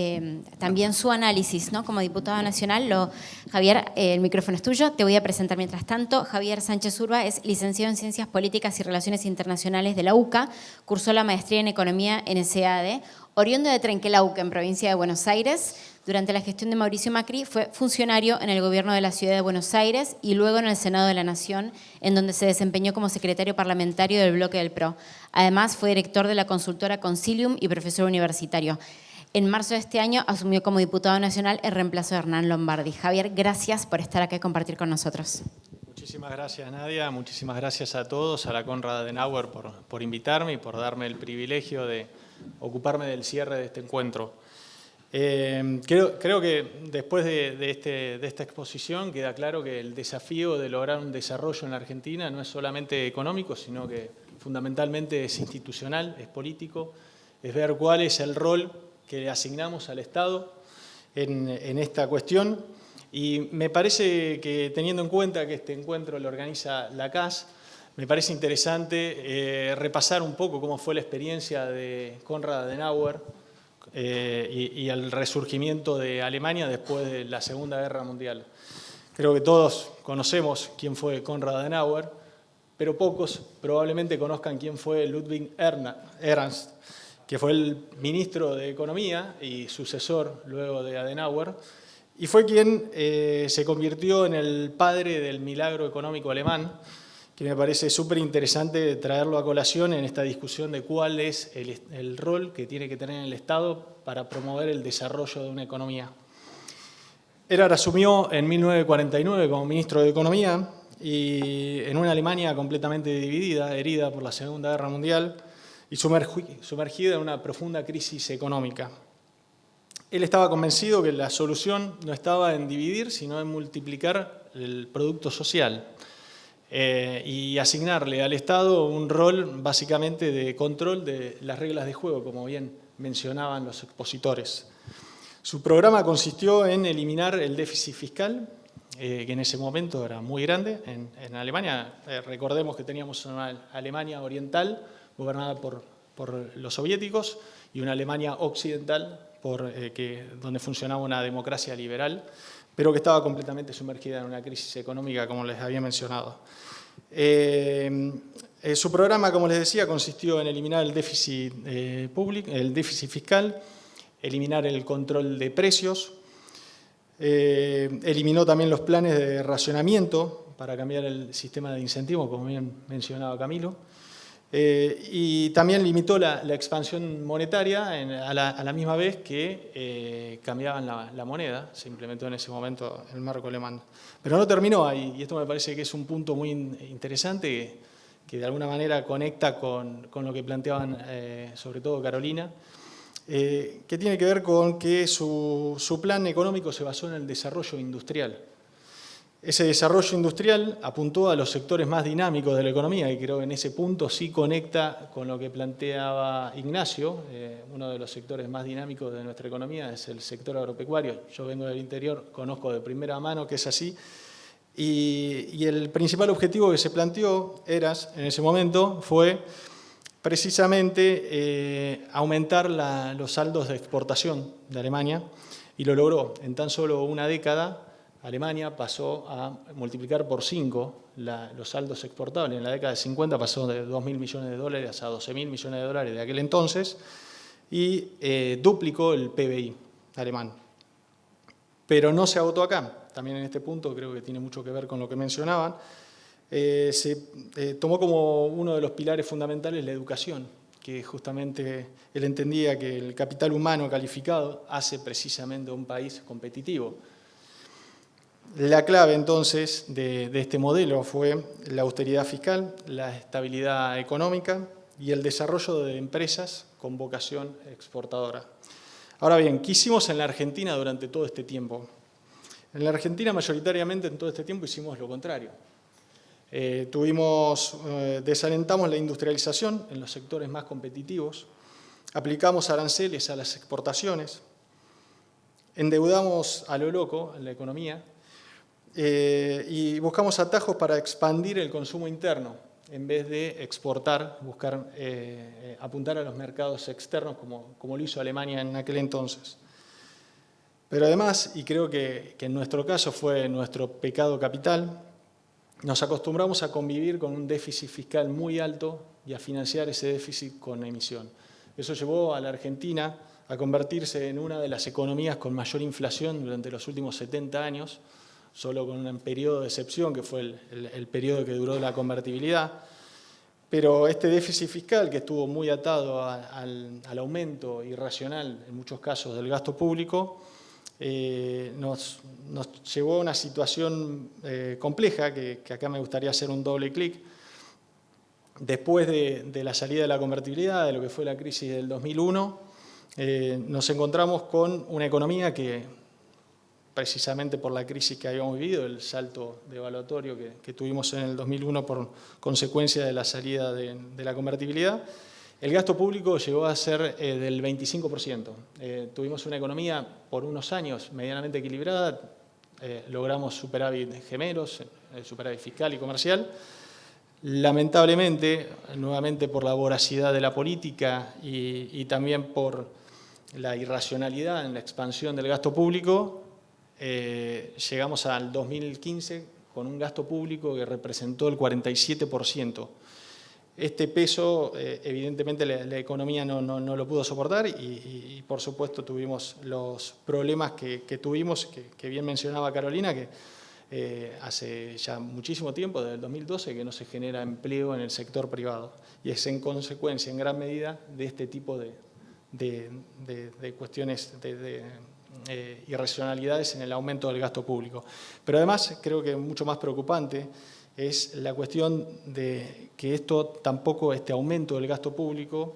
B: también su análisis, ¿no? Como diputado nacional. Javier, el micrófono es tuyo. Te voy a presentar mientras tanto. Javier Sánchez Urba es licenciado en Ciencias Políticas y Relaciones Internacionales de la UCA, cursó la maestría en Economía en SEADE, oriundo de Trenquelauquen, en provincia de Buenos Aires. Durante la gestión de Mauricio Macri fue funcionario en el gobierno de la Ciudad de Buenos Aires y luego en el Senado de la Nación, en donde se desempeñó como secretario parlamentario del bloque del PRO. Además, fue director de la consultora Concilium y profesor universitario. En marzo de este año asumió como diputado nacional el reemplazo de Hernán Lombardi. Javier, gracias por estar acá y compartir con nosotros.
F: Muchísimas gracias, Nadia. Muchísimas gracias a todos, a la Konrad Adenauer por invitarme y por darme el privilegio de ocuparme del cierre de este encuentro. Creo que después de esta exposición queda claro que el desafío de lograr un desarrollo en la Argentina no es solamente económico, sino que fundamentalmente es institucional, es político, es ver cuál es el rol que le asignamos al Estado en esta cuestión. Y me parece que, teniendo en cuenta que este encuentro lo organiza la CAS, me parece interesante repasar un poco cómo fue la experiencia de Konrad Adenauer y el resurgimiento de Alemania después de la Segunda Guerra Mundial. Creo que todos conocemos quién fue Konrad Adenauer, pero pocos probablemente conozcan quién fue Ludwig Ernst, que fue el ministro de Economía y sucesor luego de Adenauer, y fue quien se convirtió en el padre del milagro económico alemán, que me parece súper interesante traerlo a colación en esta discusión de cuál es el rol que tiene que tener el Estado para promover el desarrollo de una economía. Erhard asumió en 1949 como ministro de Economía y en una Alemania completamente dividida, herida por la Segunda Guerra Mundial y sumergida en una profunda crisis económica. Él estaba convencido que la solución no estaba en dividir, sino en multiplicar el producto social. Y asignarle al Estado un rol básicamente de control de las reglas de juego, como bien mencionaban los expositores. Su programa consistió en eliminar el déficit fiscal, que en ese momento era muy grande en Alemania. Recordemos que teníamos una Alemania oriental gobernada por los soviéticos y una Alemania occidental donde funcionaba una democracia liberal, pero que estaba completamente sumergida en una crisis económica, como les había mencionado. Su programa, como les decía, consistió en eliminar el déficit el déficit fiscal, eliminar el control de precios, eliminó también los planes de racionamiento para cambiar el sistema de incentivos, como bien mencionaba Camilo, y también limitó la expansión monetaria a la misma vez que cambiaban la moneda. Se implementó en ese momento el marco alemán. Pero no terminó ahí, y esto me parece que es un punto muy interesante que de alguna manera conecta con lo que planteaban sobre todo Carolina, que tiene que ver con que su plan económico se basó en el desarrollo industrial. Ese desarrollo industrial apuntó a los sectores más dinámicos de la economía y creo que en ese punto sí conecta con lo que planteaba Ignacio. Uno de los sectores más dinámicos de nuestra economía es el sector agropecuario. Yo vengo del interior, conozco de primera mano que es así. Y el principal objetivo que se planteó en ese momento fue precisamente aumentar los saldos de exportación de Alemania y lo logró. En tan solo una década Alemania pasó a multiplicar por 5 los saldos exportables. En la década de 50 pasó de 2.000 millones de dólares a 12.000 millones de dólares de aquel entonces y duplicó el PBI alemán. Pero no se agotó acá. También en este punto creo que tiene mucho que ver con lo que mencionaban. Se tomó como uno de los pilares fundamentales la educación, que justamente él entendía que el capital humano calificado hace precisamente un país competitivo. La clave entonces de este modelo fue la austeridad fiscal, la estabilidad económica y el desarrollo de empresas con vocación exportadora. Ahora bien, ¿qué hicimos en la Argentina durante todo este tiempo? En la Argentina, mayoritariamente, en todo este tiempo hicimos lo contrario. Desalentamos la industrialización en los sectores más competitivos, aplicamos aranceles a las exportaciones, endeudamos a lo loco en la economía y buscamos atajos para expandir el consumo interno en vez de exportar, buscar apuntar a los mercados externos como lo hizo Alemania en aquel entonces. Pero además, y creo que en nuestro caso fue nuestro pecado capital, nos acostumbramos a convivir con un déficit fiscal muy alto y a financiar ese déficit con emisión. Eso llevó a la Argentina a convertirse en una de las economías con mayor inflación durante los últimos 70 años, solo con un periodo de excepción, que fue el periodo que duró la convertibilidad. Pero este déficit fiscal, que estuvo muy atado al aumento irracional, en muchos casos, del gasto público, nos llevó a una situación compleja, que acá me gustaría hacer un doble clic. Después de la salida de la convertibilidad, de lo que fue la crisis del 2001, nos encontramos con una economía que, precisamente por la crisis que habíamos vivido, el salto devaluatorio que tuvimos en el 2001 por consecuencia de la salida de la convertibilidad, el gasto público llegó a ser del 25%. Tuvimos una economía por unos años medianamente equilibrada, logramos superávit gemelos, superávit fiscal y comercial. Lamentablemente, nuevamente por la voracidad de la política y también por la irracionalidad en la expansión del gasto público, llegamos al 2015 con un gasto público que representó el 47%. Este peso, evidentemente, la economía no lo pudo soportar y, por supuesto, tuvimos los problemas que tuvimos, que bien mencionaba Carolina, que hace ya muchísimo tiempo, desde el 2012, que no se genera empleo en el sector privado. Y es en consecuencia, en gran medida, de este tipo de cuestiones, de irracionalidades en el aumento del gasto público. Pero además, creo que mucho más preocupante es la cuestión de que este aumento del gasto público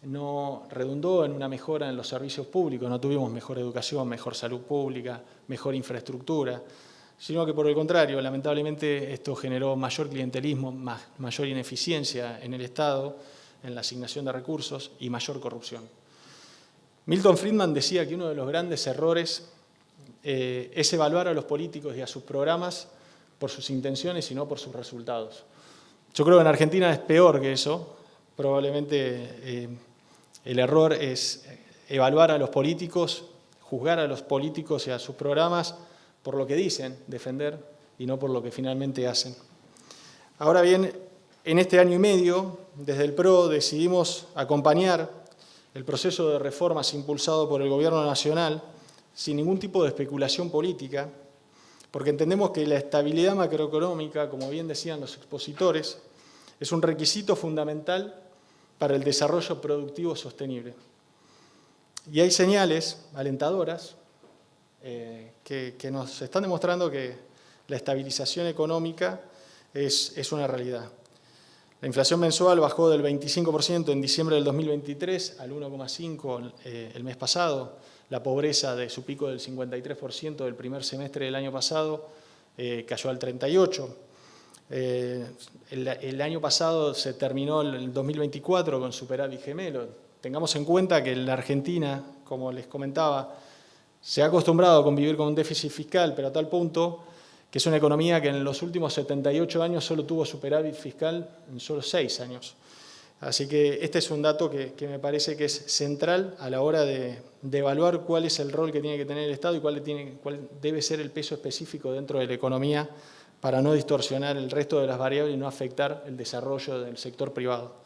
F: no redundó en una mejora en los servicios públicos, no tuvimos mejor educación, mejor salud pública, mejor infraestructura, sino que por el contrario, lamentablemente esto generó mayor clientelismo, mayor ineficiencia en el Estado, en la asignación de recursos y mayor corrupción. Milton Friedman decía que uno de los grandes errores es evaluar a los políticos y a sus programas por sus intenciones y no por sus resultados. Yo creo que en Argentina es peor que eso. Probablemente el error es evaluar a los políticos, juzgar a los políticos y a sus programas por lo que dicen defender y no por lo que finalmente hacen. Ahora bien, en este año y medio, desde el PRO decidimos acompañar el proceso de reformas impulsado por el Gobierno Nacional sin ningún tipo de especulación política, porque entendemos que la estabilidad macroeconómica, como bien decían los expositores, es un requisito fundamental para el desarrollo productivo sostenible. Y hay señales alentadoras que nos están demostrando que la estabilización económica es una realidad. La inflación mensual bajó del 25% en diciembre del 2023 al 1,5% el mes pasado. La pobreza, de su pico del 53% del primer semestre del año pasado, cayó al 38%. El año pasado se terminó el 2024 con superávit gemelo. Tengamos en cuenta que la Argentina, como les comentaba, se ha acostumbrado a convivir con un déficit fiscal, pero a tal punto que es una economía que en los últimos 78 años solo tuvo superávit fiscal en solo 6 años. Así que este es un dato que me parece que es central a la hora de evaluar cuál es el rol que tiene que tener el Estado y cuál debe ser el peso específico dentro de la economía para no distorsionar el resto de las variables y no afectar el desarrollo del sector privado.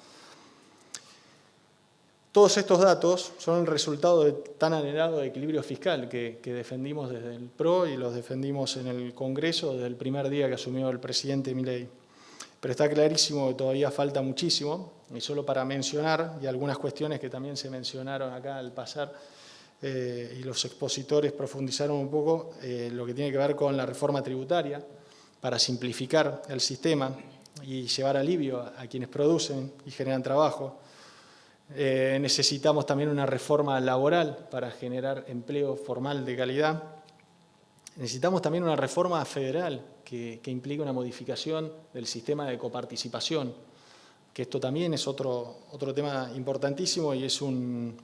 F: Todos estos datos son el resultado de tan anhelado equilibrio fiscal que defendimos desde el PRO y los defendimos en el Congreso desde el primer día que asumió el presidente Milei. Pero está clarísimo que todavía falta muchísimo, y solo para mencionar, y algunas cuestiones que también se mencionaron acá al pasar, y los expositores profundizaron un poco, lo que tiene que ver con la reforma tributaria, para simplificar el sistema y llevar alivio a quienes producen y generan trabajo. Necesitamos también una reforma laboral para generar empleo formal de calidad. necesitamos también una reforma federal que implique una modificación del sistema de coparticipación, que esto también es otro tema importantísimo y es una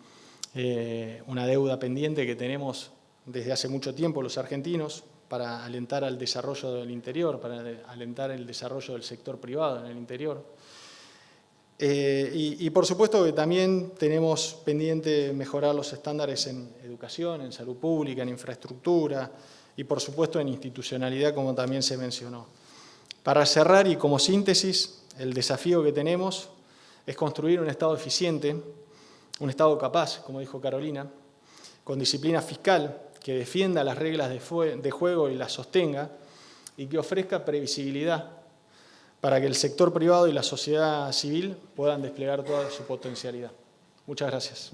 F: deuda pendiente que tenemos desde hace mucho tiempo los argentinos para alentar al desarrollo del interior, para alentar el desarrollo del sector privado en el interior. Y por supuesto que también tenemos pendiente mejorar los estándares en educación, en salud pública, en infraestructura y por supuesto en institucionalidad, como también se mencionó. Para cerrar y como síntesis, el desafío que tenemos es construir un Estado eficiente, un Estado capaz, como dijo Carolina, con disciplina fiscal, que defienda las reglas de juego y las sostenga y que ofrezca previsibilidad para que el sector privado y la sociedad civil puedan desplegar toda su potencialidad. Muchas gracias.